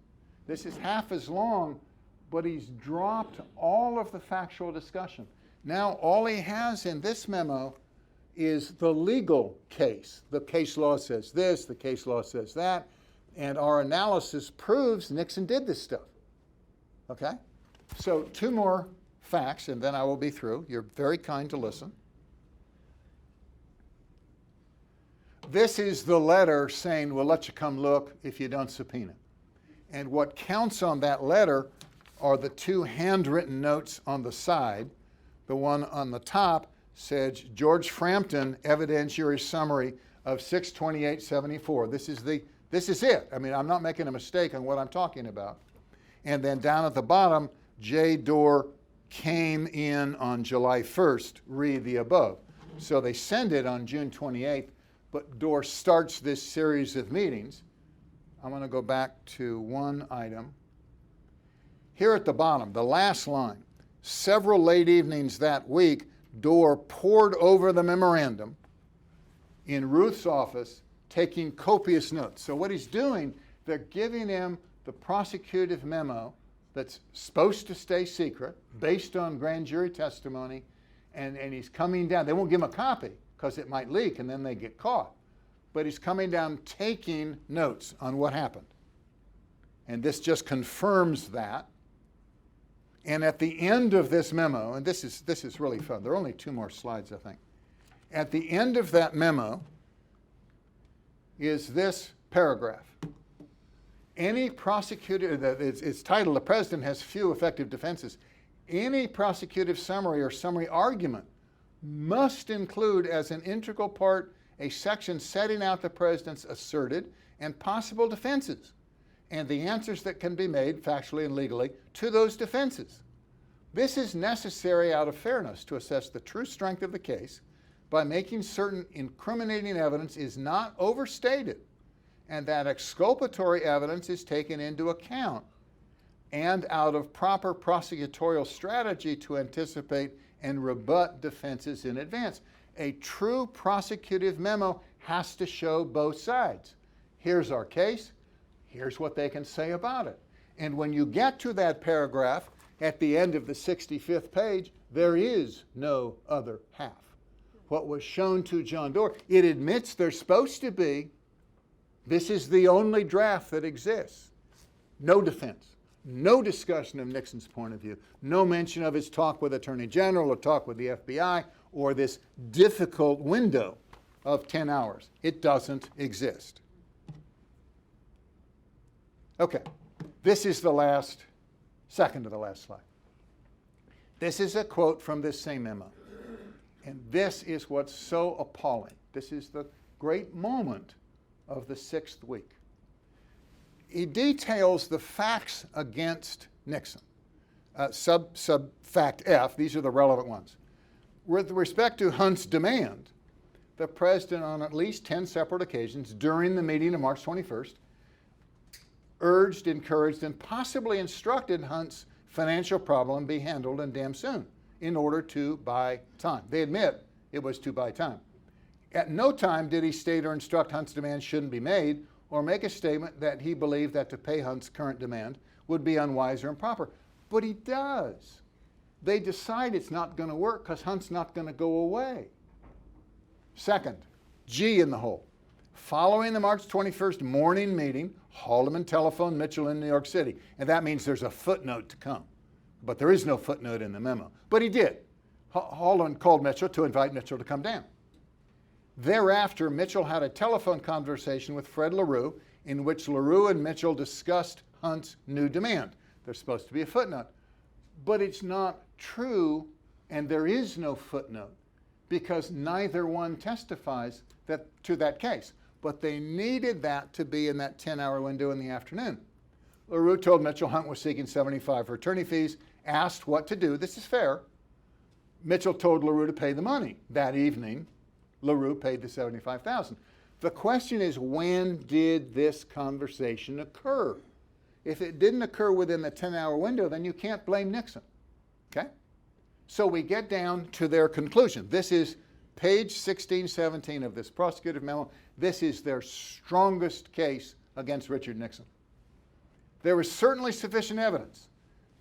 Speaker 1: This is half as long, but he's dropped all of the factual discussion. Now all he has in this memo is the legal case. The case law says this, the case law says that. And our analysis proves Nixon did this stuff. Okay? So 2 more facts, and then I will be through. You're very kind to listen. This is the letter saying, we'll let you come look if you don't subpoena. And what counts on that letter are the 2 handwritten notes on the side. The one on the top says, George Frampton, evidentiary summary of 6/28/74. This is it. I mean, I'm not making a mistake on what I'm talking about. And then down at the bottom, J. Dorr came in on July 1st, read the above. So they send it on June 28th, but Dorr starts this series of meetings. I'm going to go back to one item. Here at the bottom, the last line, several late evenings that week, Dorr pored over the memorandum in Ruth's office, taking copious notes. So what he's doing, they're giving him the prosecutive memo that's supposed to stay secret based on grand jury testimony, and he's coming down. They won't give him a copy because it might leak and then they get caught. But he's coming down taking notes on what happened. And this just confirms that. And at the end of this memo, and this is really fun. There are only 2 more slides, I think. At the end of that memo is this paragraph. Any prosecutor, it's titled, The President Has Few Effective Defenses. Any prosecutive summary or summary argument must include as an integral part a section setting out the President's asserted and possible defenses and the answers that can be made factually and legally to those defenses. This is necessary out of fairness to assess the true strength of the case by making certain incriminating evidence is not overstated and that exculpatory evidence is taken into account, and out of proper prosecutorial strategy to anticipate and rebut defenses in advance. A true prosecutive memo has to show both sides. Here's our case. Here's what they can say about it. And when you get to that paragraph at the end of the 65th page, there is no other half. What was shown to John Dorr, it admits there's supposed to be. This is the only draft that exists. No defense. No discussion of Nixon's point of view. No mention of his talk with Attorney General or talk with the FBI or this difficult window of 10 hours. It doesn't exist. Okay, this is the second to the last slide. This is a quote from this same memo. And this is what's so appalling. This is the great moment of the 6th week. He details the facts against Nixon. Sub fact F, these are the relevant ones. With respect to Hunt's demand, the President on at least 10 separate occasions during the meeting of March 21st urged, encouraged, and possibly instructed Hunt's financial problem be handled and damn soon in order to buy time. They admit it was to buy time. At no time did he state or instruct Hunt's demand shouldn't be made or make a statement that he believed that to pay Hunt's current demand would be unwise or improper. But he does. They decide it's not going to work because Hunt's not going to go away. Second, G in the hole. Following the March 21st morning meeting, Haldeman telephoned Mitchell in New York City. And that means there's a footnote to come. But there is no footnote in the memo. But he did. Haldeman called Mitchell to invite Mitchell to come down. Thereafter, Mitchell had a telephone conversation with Fred LaRue in which LaRue and Mitchell discussed Hunt's new demand. There's supposed to be a footnote. But it's not true, and there is no footnote because neither one testifies to that case. But they needed that to be in that 10-hour window in the afternoon. LaRue told Mitchell Hunt was seeking $75 for attorney fees, asked what to do. This is fair. Mitchell told LaRue to pay the money. That evening, LaRue paid the $75,000. The question is, when did this conversation occur? If it didn't occur within the 10-hour window, then you can't blame Nixon. Okay? So we get down to their conclusion. This is page 16, 17 of this prosecutive memo. This is their strongest case against Richard Nixon. There is certainly sufficient evidence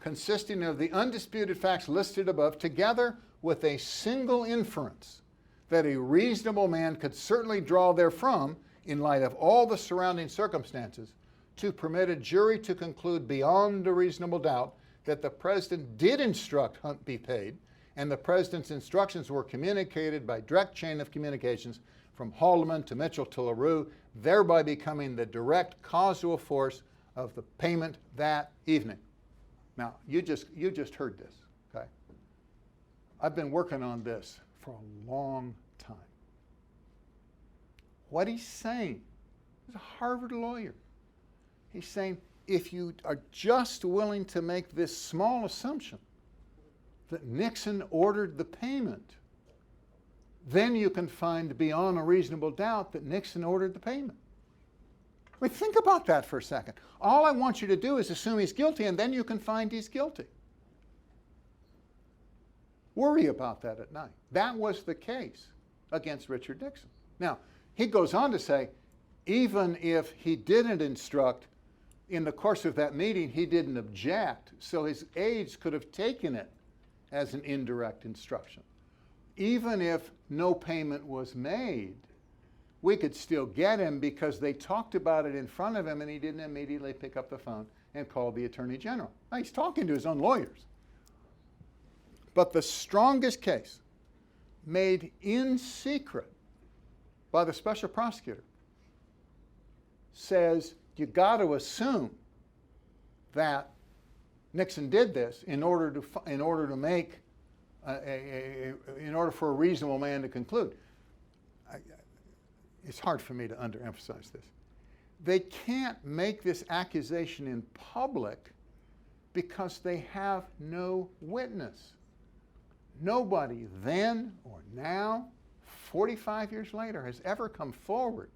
Speaker 1: consisting of the undisputed facts listed above together with a single inference that a reasonable man could certainly draw therefrom in light of all the surrounding circumstances to permit a jury to conclude beyond a reasonable doubt that the president did instruct Hunt be paid, and the president's instructions were communicated by direct chain of communications from Haldeman to Mitchell to LaRue, thereby becoming the direct causal force of the payment that evening. Now, you just heard this, okay? I've been working on this for a long time. What he's saying, he's a Harvard lawyer. He's saying, if you are just willing to make this small assumption that Nixon ordered the payment, then you can find beyond a reasonable doubt that Nixon ordered the payment. I mean, think about that for a second. All I want you to do is assume he's guilty, and then you can find he's guilty. Worry about that at night. That was the case against Richard Nixon. Now, he goes on to say, even if he didn't instruct, in the course of that meeting, he didn't object, so his aides could have taken it as an indirect instruction. Even if no payment was made, we could still get him because they talked about it in front of him and he didn't immediately pick up the phone and call the Attorney General. Now, he's talking to his own lawyers. But the strongest case made in secret by the special prosecutor says you got to assume that Nixon did this in order for a reasonable man to conclude. It's hard for me to underemphasize this. They can't make this accusation in public because they have no witness. Nobody then or now, 45 years later, has ever come forward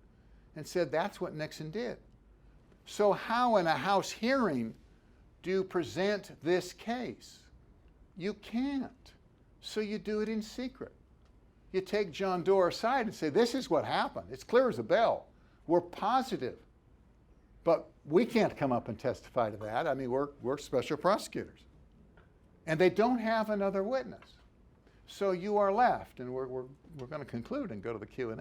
Speaker 1: and said that's what Nixon did. So how in a House hearing do you present this case? You can't. So you do it in secret. You take John Doerr aside and say, this is what happened. It's clear as a bell. We're positive. But we can't come up and testify to that. I mean, we're special prosecutors. And they don't have another witness. So you are left, and we're going to conclude and go to the Q&A.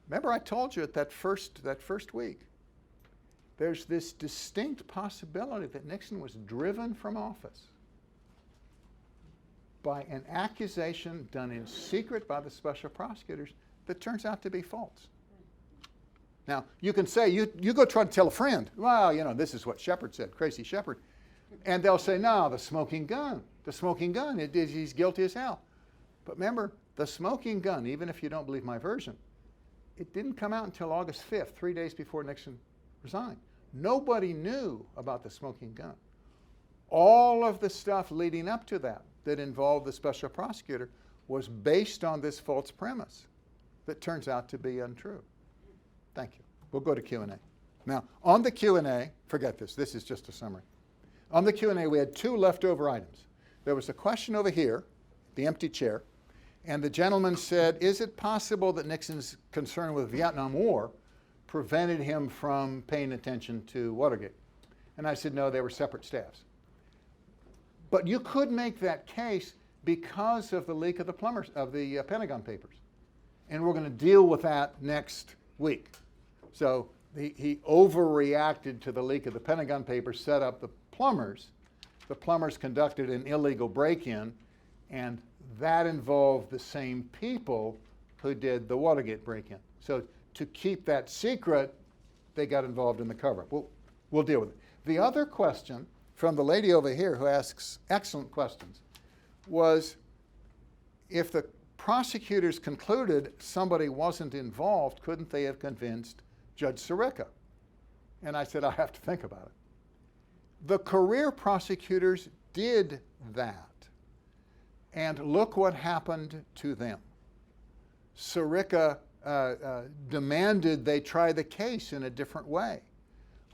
Speaker 1: Remember I told you at that first week, there's this distinct possibility that Nixon was driven from office by an accusation done in secret by the special prosecutors that turns out to be false. Now, you can say, you go try to tell a friend, well, you know, this is what Shepard said, crazy Shepard. And they'll say, no, the smoking gun, he's guilty as hell. But remember, the smoking gun, even if you don't believe my version, it didn't come out until August 5th, 3 days before Nixon resigned. Nobody knew about the smoking gun. All of the stuff leading up to that involved the special prosecutor was based on this false premise that turns out to be untrue. Thank you. We'll go to Q&A. Now, on the Q&A, forget this. This is just a summary. On the Q&A, we had two leftover items. There was a question over here, the empty chair, and the gentleman said, is it possible that Nixon's concern with the Vietnam War prevented him from paying attention to Watergate? And I said, no, they were separate staffs. But you could make that case because of the leak of the Pentagon Papers. And we're going to deal with that next week. So he overreacted to the leak of the Pentagon Papers, set up the plumbers. The plumbers conducted an illegal break-in, and that involved the same people who did the Watergate break-in. So to keep that secret, they got involved in the cover-up. We'll deal with it. The other question from the lady over here who asks excellent questions was, if the prosecutors concluded somebody wasn't involved, couldn't they have convinced Judge Sirica? And I said, I have to think about it. The career prosecutors did that. And look what happened to them. Sirica demanded they try the case in a different way.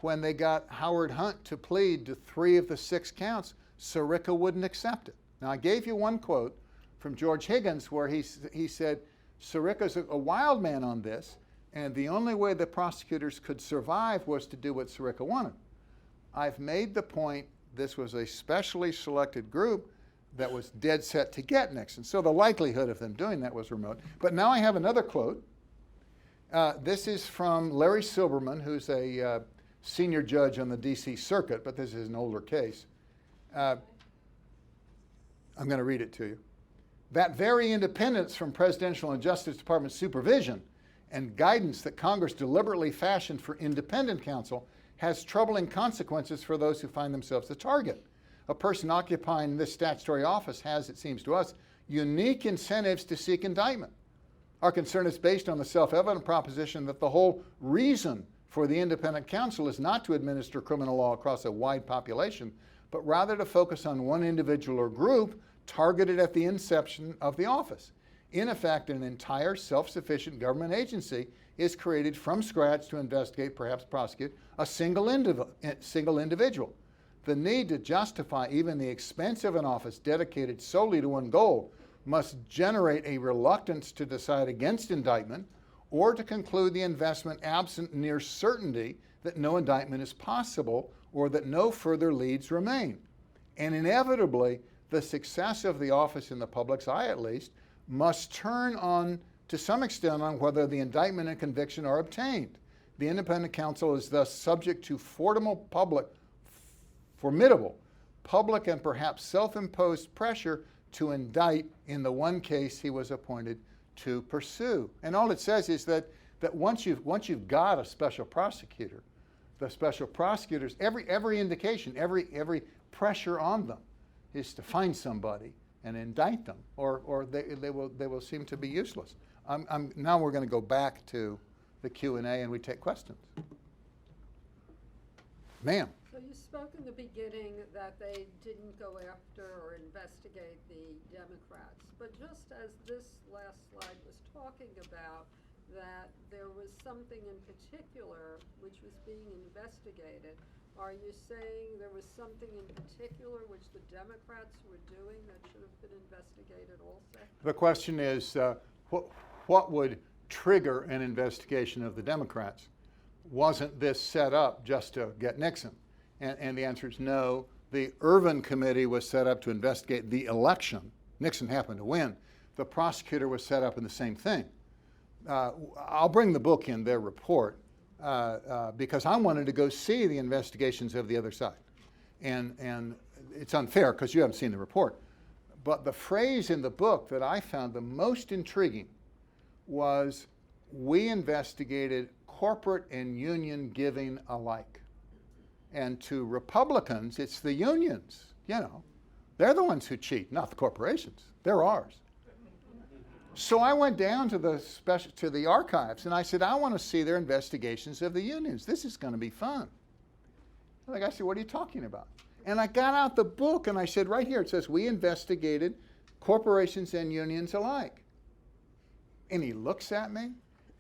Speaker 1: When they got Howard Hunt to plead to 3 of the 6 counts, Sirica wouldn't accept it. Now, I gave you one quote from George Higgins where he said, Sirica's a wild man on this, and the only way the prosecutors could survive was to do what Sirica wanted. I've made the point this was a specially selected group that was dead set to get Nixon, so the likelihood of them doing that was remote. But now I have another quote. This is from Larry Silberman, who's a senior judge on the D.C. Circuit, but this is an older case. I'm going to read it to you. That very independence from presidential and Justice Department supervision and guidance that Congress deliberately fashioned for independent counsel has troubling consequences for those who find themselves the target. A person occupying this statutory office has, it seems to us, unique incentives to seek indictment. Our concern is based on the self-evident proposition that the whole reason for the independent counsel is not to administer criminal law across a wide population, but rather to focus on one individual or group targeted at the inception of the office. In effect, an entire self-sufficient government agency is created from scratch to investigate, perhaps prosecute, a single individual. The need to justify even the expense of an office dedicated solely to one goal must generate a reluctance to decide against indictment or to conclude the investment absent near certainty that no indictment is possible or that no further leads remain. And inevitably, the success of the office in the public's eye, at least, must turn on, to some extent, on whether the indictment and conviction are obtained. The independent counsel is thus subject to formidable public and perhaps self-imposed pressure to indict in the one case he was appointed to pursue. And all it says is that once you've got a special prosecutor, the special prosecutors, every indication, every pressure on them is to find somebody and indict them, or they will seem to be useless. Now we're going to go back to the Q&A and we take questions. Ma'am.
Speaker 2: So you spoke in the beginning that they didn't go after or investigate the Democrats, but just as this last slide was talking about, that there was something in particular which was being investigated. Are you saying there was something in particular which the Democrats were doing that should have been investigated also?
Speaker 1: The question is, what would trigger an investigation of the Democrats? Wasn't this set up just to get Nixon? And the answer is no. The Irvin Committee was set up to investigate the election. Nixon happened to win. The prosecutor was set up in the same thing. I'll bring the book in, their report, because I wanted to go see the investigations of the other side. And it's unfair because you haven't seen the report. But the phrase in the book that I found the most intriguing was, we investigated corporate and union giving alike. And to Republicans, it's the unions, They're the ones who cheat, not the corporations. They're ours. So I went down to the archives and I said, I want to see their investigations of the unions. This is going to be fun. And the guy said, what are you talking about? And I got out the book and I said, right here, it says, we investigated corporations and unions alike. And he looks at me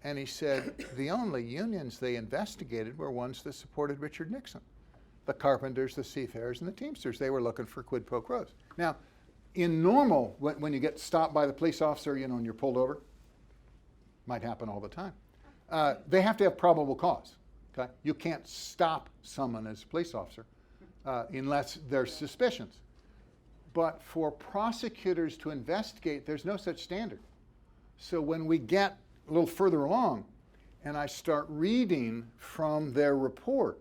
Speaker 1: and he said, the only unions they investigated were ones that supported Richard Nixon. The carpenters, the seafarers, and the Teamsters. They were looking for quid pro quos. Now, in normal, when you get stopped by the police officer, and you're pulled over, might happen all the time, they have to have probable cause. Okay? You can't stop someone as a police officer unless there's suspicions. But for prosecutors to investigate, there's no such standard. So when we get a little further along and I start reading from their report,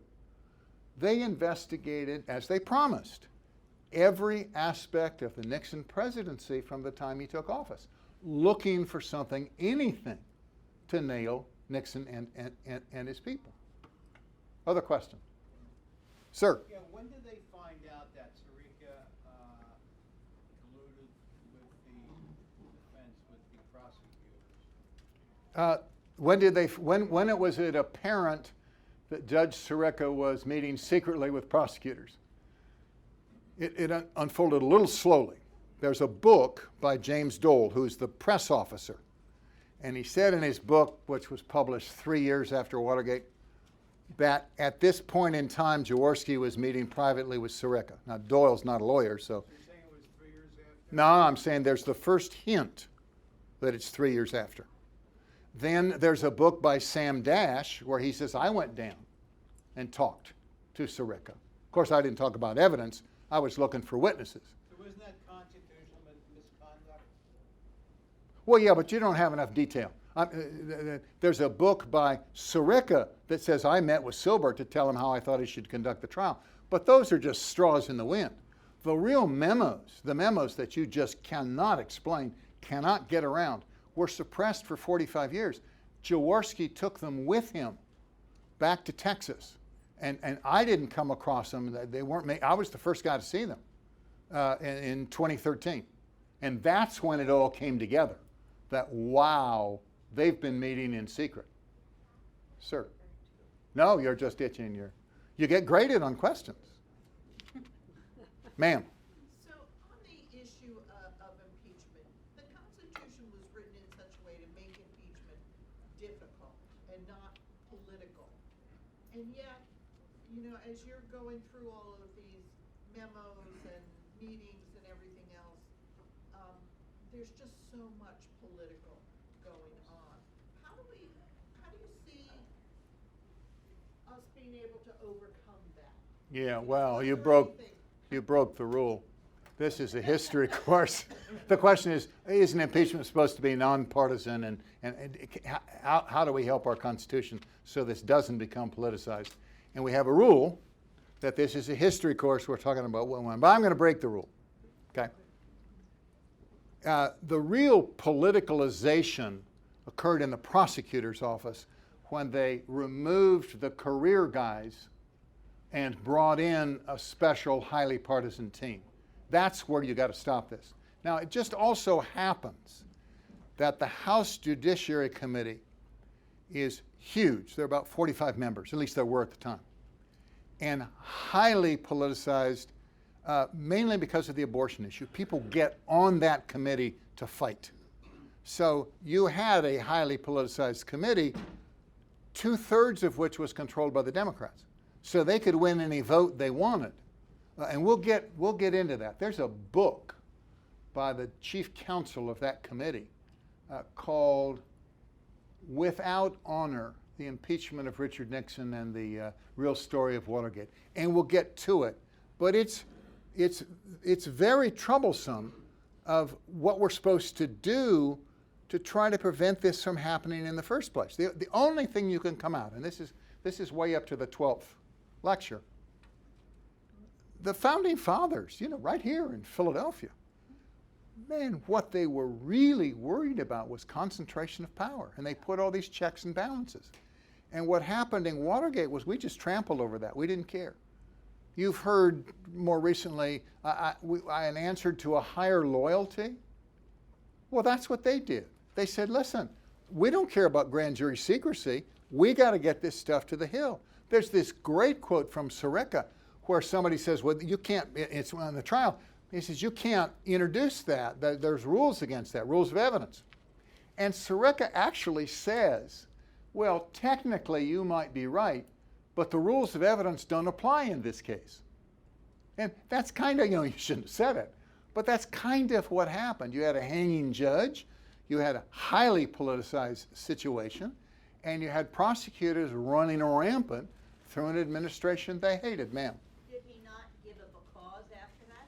Speaker 1: they investigated, as they promised, every aspect of the Nixon presidency from the time he took office, looking for something, anything, to nail Nixon and his people. Other question? Sir?
Speaker 3: Yeah, when did they find out that Sirica colluded with the defense, with the prosecutors?
Speaker 1: When was it apparent that Judge Sirica was meeting secretly with prosecutors? It unfolded a little slowly. There's a book by James Dole, who's the press officer. And he said in his book, which was published 3 years after Watergate, that at this point in time, Jaworski was meeting privately with Sirica. Now, Doyle's not a lawyer, so.
Speaker 3: You're saying it was 3 years after?
Speaker 1: No, I'm saying there's the first hint that it's 3 years after. Then there's a book by Sam Dash where he says, I went down and talked to Sirica. Of course, I didn't talk about evidence. I was looking for witnesses.
Speaker 3: So wasn't that constitutional misconduct?
Speaker 1: Well, yeah, but you don't have enough detail. There's a book by Sirica that says I met with Silbert to tell him how I thought he should conduct the trial. But those are just straws in the wind. The real memos, the memos that you just cannot explain, cannot get around, were suppressed for 45 years. Jaworski took them with him back to Texas. And I didn't come across them. They weren't made. I was the first guy to see them in 2013. And that's when it all came together. That, wow, they've been meeting in secret. Sir. No, you're just itching. You get graded on questions. Ma'am.
Speaker 4: So on the issue of impeachment, the Constitution was written in such a way to make impeachment difficult and not political. And yet, you know, as you're going through all of these memos and meetings and everything else, there's just so much political going on. How do you see us being able to overcome that?
Speaker 1: Yeah, well, you
Speaker 4: Is there
Speaker 1: broke
Speaker 4: anything-
Speaker 1: the rule. This is a history course. The question is, isn't impeachment supposed to be nonpartisan? And how do we help our Constitution so this doesn't become politicized? And we have a rule that this is a history course. We're talking about one, but I'm going to break the rule. Okay. The real politicalization occurred in the prosecutor's office when they removed the career guys and brought in a special, highly partisan team. That's where you got to stop this. Now, it just also happens that the House Judiciary Committee is huge. There are about 45 members, at least there were at the time, and highly politicized, mainly because of the abortion issue. People get on that committee to fight. So you had a highly politicized committee, 2/3 of which was controlled by the Democrats. So they could win any vote they wanted. And we'll get into that. There's a book by the chief counsel of that committee called Without Honor, the Impeachment of Richard Nixon and the Real Story of Watergate. And we'll get to it. But it's very troublesome of what we're supposed to do to try to prevent this from happening in the first place. The only thing you can come out, and this is way up to the 12th lecture, the Founding Fathers, you know, right here in Philadelphia, man, what they were really worried about was concentration of power. And they put all these checks and balances. And what happened in Watergate was we just trampled over that. We didn't care. You've heard more recently, I answered to a higher loyalty. Well, that's what they did. They said, listen, we don't care about grand jury secrecy. We got to get this stuff to the Hill. There's this great quote from Sirica where somebody says, well, you can't, it's on the trial. He says, you can't introduce that. There's rules against that, rules of evidence. And Sirica actually says, well, technically you might be right, but the rules of evidence don't apply in this case. And that's kind of, you know, you shouldn't have said it, but that's kind of what happened. You had a hanging judge, you had a highly politicized situation, and you had prosecutors running rampant through an administration they hated. Ma'am.
Speaker 5: Did he not give a cause after that?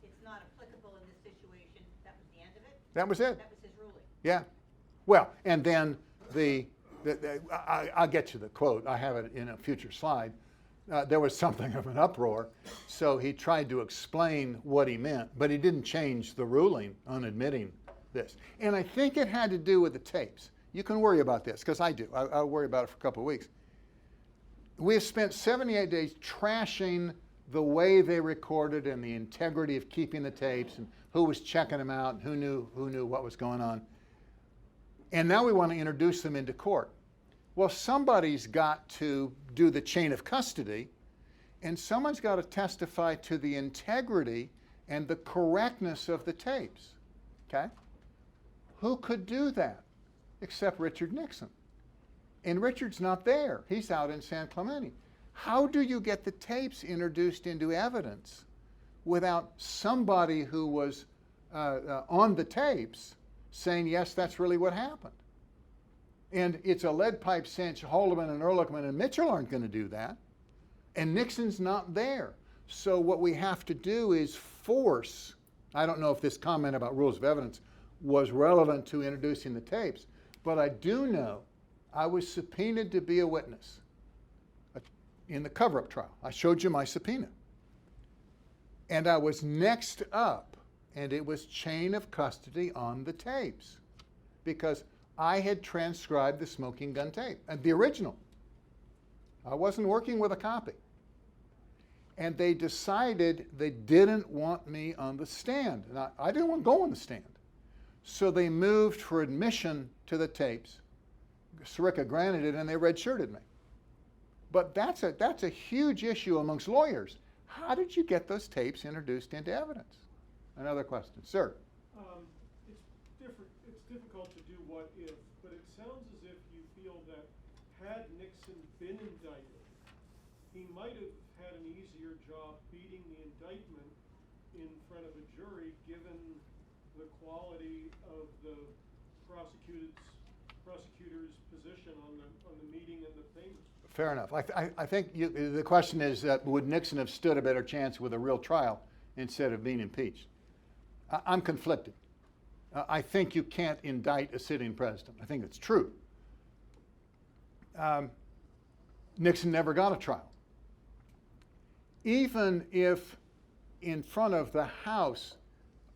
Speaker 5: It's not applicable in this situation. That was the end of it?
Speaker 1: That was it.
Speaker 5: That was his ruling.
Speaker 1: Yeah. Well, and then I'll get you the quote. I have it in a future slide. There was something of an uproar, so he tried to explain what he meant, but he didn't change the ruling on admitting this. And I think it had to do with the tapes. You can worry about this, because I do. I'll worry about it for a couple of weeks. We have spent 78 days trashing the way they recorded and the integrity of keeping the tapes and who was checking them out and who knew what was going on. And now we want to introduce them into court. Well, somebody's got to do the chain of custody, and someone's got to testify to the integrity and the correctness of the tapes. Okay? Who could do that except Richard Nixon? And Richard's not there. He's out in San Clemente. How do you get the tapes introduced into evidence without somebody who was on the tapes saying, yes, that's really what happened? And it's a lead pipe cinch. Haldeman and Ehrlichman and Mitchell aren't going to do that. And Nixon's not there. So what we have to do is force, I don't know if this comment about rules of evidence was relevant to introducing the tapes, But I do know I was subpoenaed to be a witness in the cover-up trial. I showed you my subpoena. And I was next up, and it was chain of custody on the tapes, because I had transcribed the smoking gun tape, and the original. I wasn't working with a copy. And they decided they didn't want me on the stand. And I didn't want to go on the stand. So they moved for admission to the tapes. Sirica granted it, and they redshirted me. But that's a huge issue amongst lawyers. How did you get those tapes introduced into evidence? Another question. Sir?
Speaker 6: It's difficult to do what if, but it sounds as if you feel that had Nixon been indicted, he might have had an easier job beating the indictment in front of a jury, given the quality of the prosecutor's position on the meeting and the payment.
Speaker 1: Fair enough. I think the question is, would Nixon have stood a better chance with a real trial instead of being impeached? I'm conflicted. I think you can't indict a sitting president. I think it's true. Nixon never got a trial. Even if in front of the House,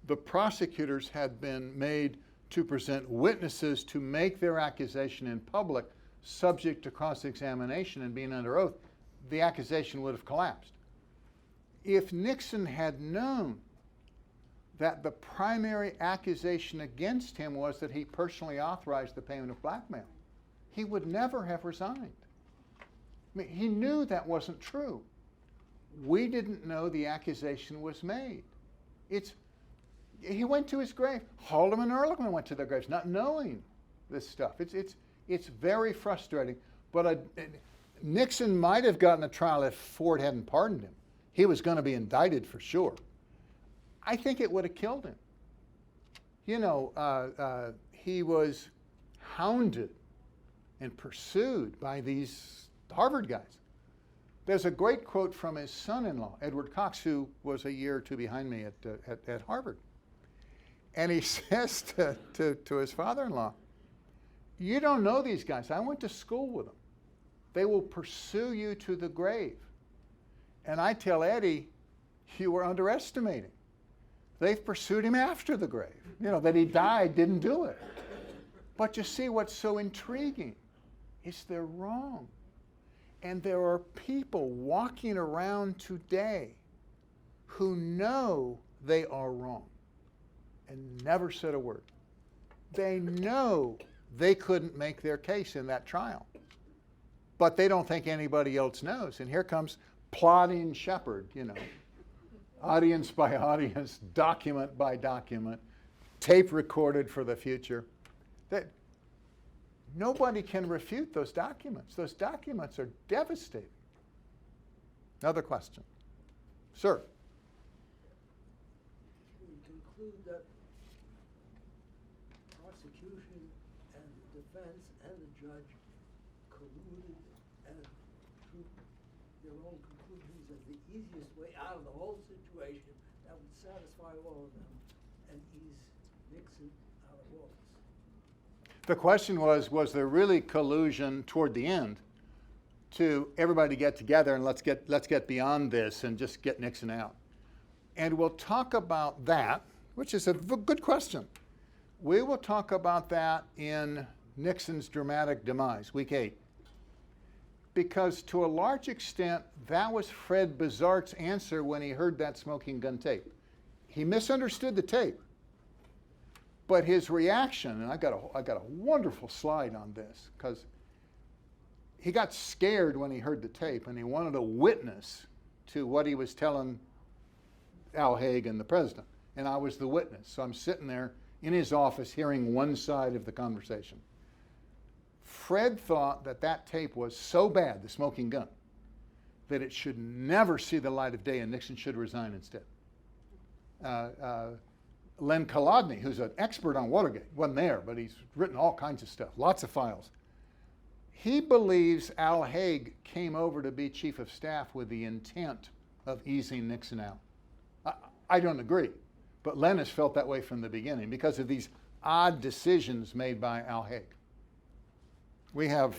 Speaker 1: the prosecutors had been made to present witnesses to make their accusation in public, subject to cross-examination and being under oath, the accusation would have collapsed. If Nixon had known that the primary accusation against him was that he personally authorized the payment of blackmail, he would never have resigned. I mean, he knew that wasn't true. We didn't know the accusation was made. He went to his grave. Haldeman and Ehrlichman went to their graves, not knowing this stuff. It's very frustrating. But Nixon might have gotten a trial if Ford hadn't pardoned him. He was going to be indicted for sure. I think it would have killed him. You know, he was hounded and pursued by these Harvard guys. There's a great quote from his son-in-law, Edward Cox, who was a year or two behind me at Harvard. And he says to his father-in-law, "You don't know these guys. I went to school with them. They will pursue you to the grave." And I tell Eddie, "You were underestimating. They've pursued him after the grave. You know, that he died didn't do it." But you see, what's so intriguing is they're wrong. And there are people walking around today who know they are wrong and never said a word. They know they couldn't make their case in that trial, but they don't think anybody else knows. And here comes plodding shepherd, you know, audience by audience, document by document, tape recorded for the future. That nobody can refute those documents. Those documents are devastating. Another question. Sir.
Speaker 7: We conclude that prosecution and the defense and the judge colluded and drew their own conclusions as the easiest way out of the whole situation that would satisfy all of them and ease Nixon out of office.
Speaker 1: The question was there really collusion toward the end to everybody get together and let's get beyond this and just get Nixon out? And we'll talk about that, which is a good question. We will talk about that in Nixon's dramatic demise, week 8. Because to a large extent, that was Fred Bizart's answer when he heard that smoking gun tape. He misunderstood the tape. But his reaction, and I got a wonderful slide on this, because he got scared when he heard the tape and he wanted a witness to what he was telling Al Haig and the president. And I was the witness. So I'm sitting there in his office hearing one side of the conversation. Fred thought that tape was so bad, the smoking gun, that it should never see the light of day and Nixon should resign instead. Len Kolodny, who's an expert on Watergate, wasn't there, but he's written all kinds of stuff, lots of files. He believes Al Haig came over to be chief of staff with the intent of easing Nixon out. I don't agree, but Len has felt that way from the beginning because of these odd decisions made by Al Haig. We have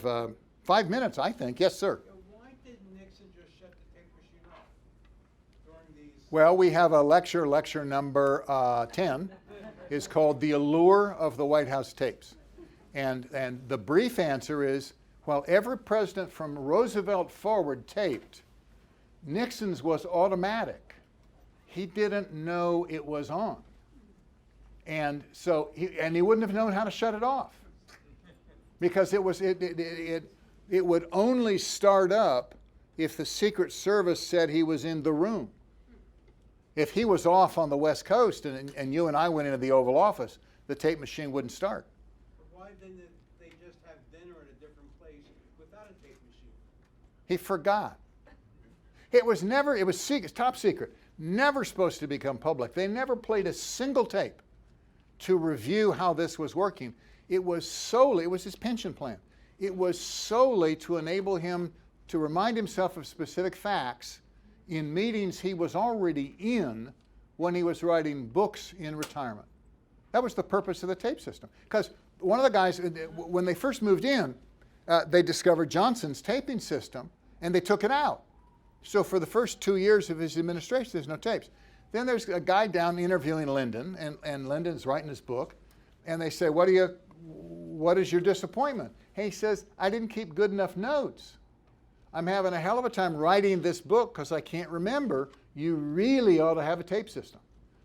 Speaker 1: 5 minutes, I think. Yes, sir.
Speaker 3: Why did Nixon just shut the tape machine off during these?
Speaker 1: Well, we have a lecture number 10, is called The Allure of the White House Tapes. And the brief answer is, while every president from Roosevelt forward taped, Nixon's was automatic. He didn't know it was on. And so, he wouldn't have known how to shut it off. Because it would only start up if the Secret Service said he was in the room. If he was off on the West Coast and you and I went into the Oval Office, the tape machine wouldn't start.
Speaker 3: Why didn't they just have dinner at a different place without a tape machine?
Speaker 1: He forgot. It was secret, top secret, never supposed to become public. They never played a single tape to review how this was working. It was his pension plan. It was solely to enable him to remind himself of specific facts in meetings he was already in when he was writing books in retirement. That was the purpose of the tape system. Because one of the guys, when they first moved in, they discovered Johnson's taping system, and they took it out. So for the first 2 years of his administration, there's no tapes. Then there's a guy down interviewing Lyndon, and Lyndon's writing his book, and they say, what is your disappointment? He says, I didn't keep good enough notes. I'm having a hell of a time writing this book because I can't remember. You really ought to have a tape system.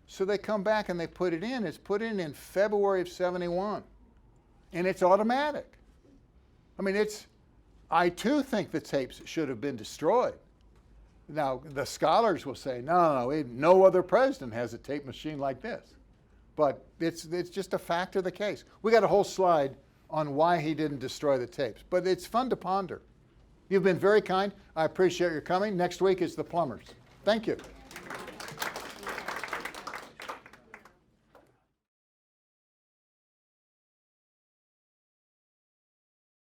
Speaker 1: So they come back and they put it in. It's put in February of '71. And it's automatic. I mean, I too think the tapes should have been destroyed. Now, the scholars will say, no other president has a tape machine like this. But it's just a fact of the case. We got a whole slide on why he didn't destroy the tapes. But it's fun to ponder. You've been very kind. I appreciate your coming. Next week is the plumbers. Thank you.